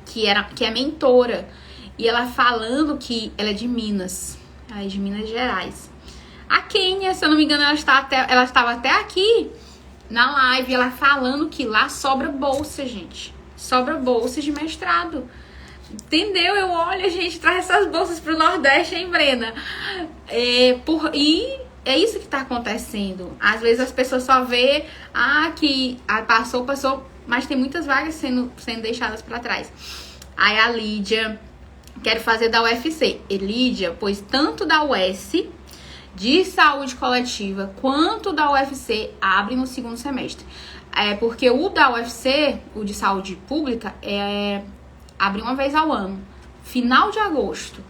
que é mentora, e ela falando que ela é de Minas, de Minas Gerais. A Kênia, se eu não me engano, ela estava até aqui na live, ela falando que lá sobra bolsa, gente. Sobra bolsa de mestrado. Entendeu? Olha, gente, traz essas bolsas pro Nordeste, hein, Brena? é isso que tá acontecendo. Às vezes as pessoas só vê, que passou, mas tem muitas vagas sendo deixadas para trás. Aí a Lídia, quero fazer da UFC. E Lídia, pois tanto da US de saúde coletiva quanto da UFC abre no segundo semestre. Porque o da UFC, o de saúde pública, abre uma vez ao ano. Final de agosto,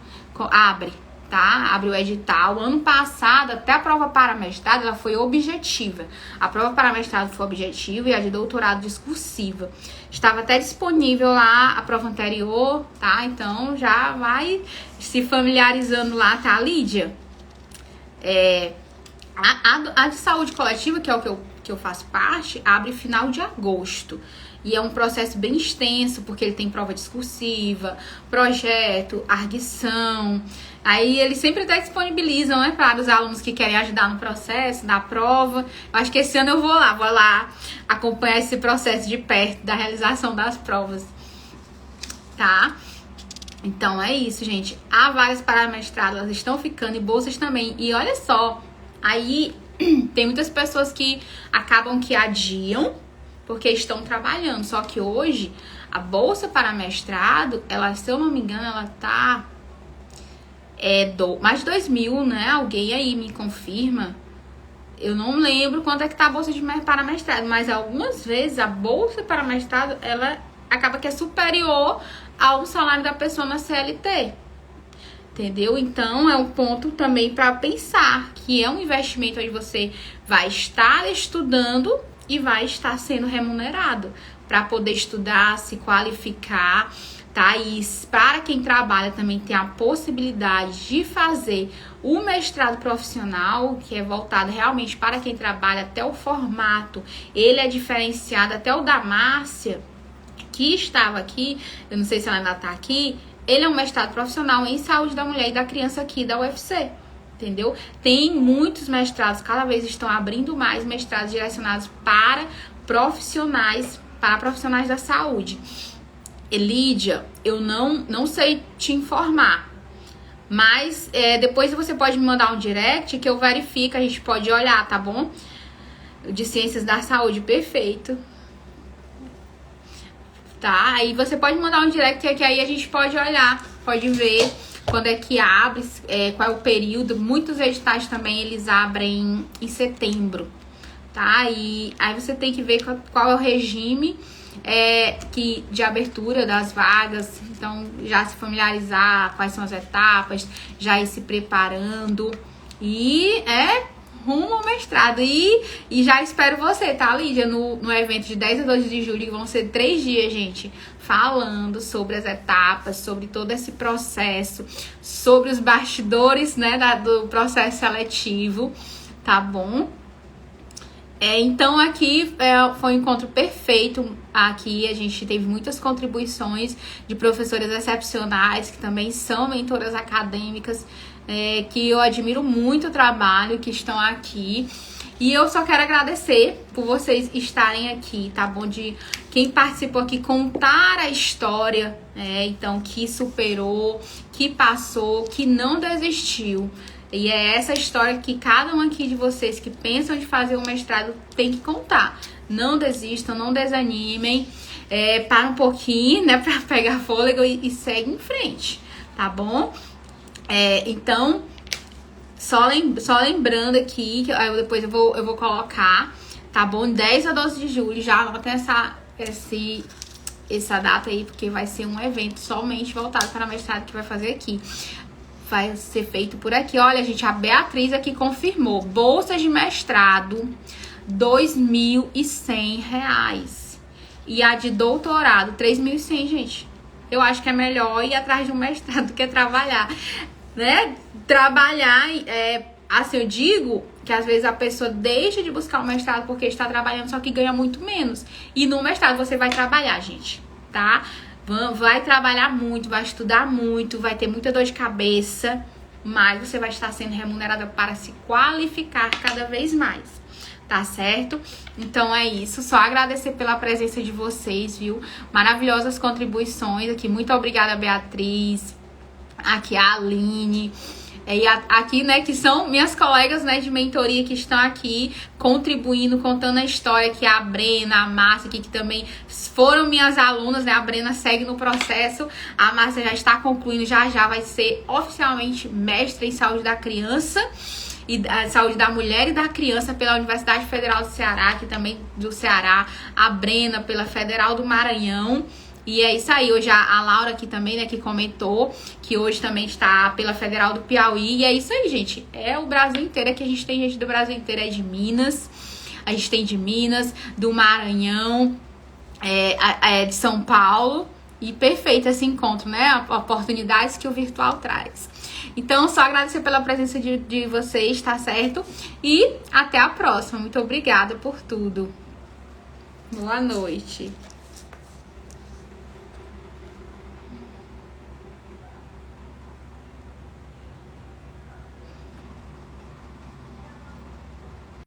abre, tá? Abre o edital. Ano passado, até a prova para mestrado, ela foi objetiva. A prova para mestrado foi objetiva e a de doutorado discursiva. Estava até disponível lá a prova anterior, tá? Então, já vai se familiarizando lá, tá, Lídia? A de saúde coletiva, que é o que eu faço parte, abre final de agosto. E é um processo bem extenso, porque ele tem prova discursiva, projeto, arguição. Aí eles sempre até disponibilizam, né, para os alunos que querem ajudar no processo, na prova. Eu acho que esse ano eu vou lá acompanhar esse processo de perto, da realização das provas. Tá? Então é isso, gente. Há vagas para mestrado, elas estão ficando, e bolsas também. E olha só, aí tem muitas pessoas que acabam que adiam, porque estão trabalhando. Só que hoje, a bolsa para mestrado, ela, se eu não me engano, ela tá mais de 2.000, né? Alguém aí me confirma. Eu não lembro quanto é que tá a bolsa para mestrado, mas algumas vezes a bolsa para mestrado, ela acaba que é superior ao salário da pessoa na CLT. Entendeu? Então, é um ponto também para pensar, que é um investimento onde você vai estar estudando e vai estar sendo remunerado para poder estudar, se qualificar, tá? E para quem trabalha também tem a possibilidade de fazer o mestrado profissional, que é voltado realmente para quem trabalha. Até o formato, ele é diferenciado, até o da Márcia, que estava aqui, eu não sei se ela ainda tá aqui, ele é um mestrado profissional em saúde da mulher e da criança aqui da UFC. Entendeu? Tem muitos mestrados, cada vez estão abrindo mais mestrados direcionados para profissionais da saúde. Lídia, eu não sei te informar, mas depois você pode me mandar um direct que eu verifico, a gente pode olhar, tá bom? De ciências da saúde, perfeito. Tá? Aí você pode mandar um direct que aí a gente pode olhar, pode ver quando é que abre, qual é o período. Muitos editais também, eles abrem em setembro, tá? E aí você tem que ver qual é o regime de abertura das vagas. Então, já se familiarizar quais são as etapas, já ir se preparando. E rumo ao mestrado. E já espero você, tá, Lídia? No evento de 10 a 12 de julho, que vão ser 3 dias, gente, falando sobre as etapas, sobre todo esse processo, sobre os bastidores, né, do processo seletivo, tá bom? Então aqui foi um encontro perfeito. Aqui a gente teve muitas contribuições de professoras excepcionais, que também são mentoras acadêmicas, que eu admiro muito o trabalho, que estão aqui. E eu só quero agradecer por vocês estarem aqui, tá bom? De quem participou aqui, contar a história, então, que superou, que passou, que não desistiu. E é essa história que cada um aqui de vocês que pensam de fazer um mestrado tem que contar. Não desistam, não desanimem, para um pouquinho, né, para pegar fôlego e segue em frente, tá bom? Então, só lembrando aqui, que depois eu vou colocar, tá bom? 10 a 12 de julho, já anota essa data aí, porque vai ser um evento somente voltado para mestrado que vai fazer aqui. Vai ser feito por aqui. Olha, gente, a Beatriz aqui confirmou. Bolsa de mestrado, R$2.100. E a de doutorado, R$3.100, gente. Eu acho que é melhor ir atrás de um mestrado do que trabalhar, né? Trabalhar, assim, eu digo que às vezes a pessoa deixa de buscar o mestrado porque está trabalhando, só que ganha muito menos. E no mestrado você vai trabalhar, gente, tá? Vai trabalhar muito, vai estudar muito, vai ter muita dor de cabeça, mas você vai estar sendo remunerada para se qualificar cada vez mais, tá certo? Então é isso, só agradecer pela presença de vocês, viu? Maravilhosas contribuições aqui, muito obrigada, Beatriz, aqui a Aline, E aqui, né, que são minhas colegas, né, de mentoria que estão aqui contribuindo, contando a história, que é a Brena, a Márcia, que também foram minhas alunas, né? A Brena segue no processo, a Márcia já está concluindo, já vai ser oficialmente mestre em saúde da criança e saúde da mulher e da criança pela Universidade Federal do Ceará, que também do Ceará, a Brena pela Federal do Maranhão. E é isso aí, hoje a Laura aqui também, né, que comentou que hoje também está pela Federal do Piauí. E é isso aí, gente, é o Brasil inteiro, que a gente tem gente do Brasil inteiro, é de Minas, a gente tem de Minas, do Maranhão, de São Paulo. E perfeito esse encontro, né, oportunidades que o virtual traz. Então, só agradecer pela presença de vocês, tá certo? E até a próxima, muito obrigada por tudo. Boa noite.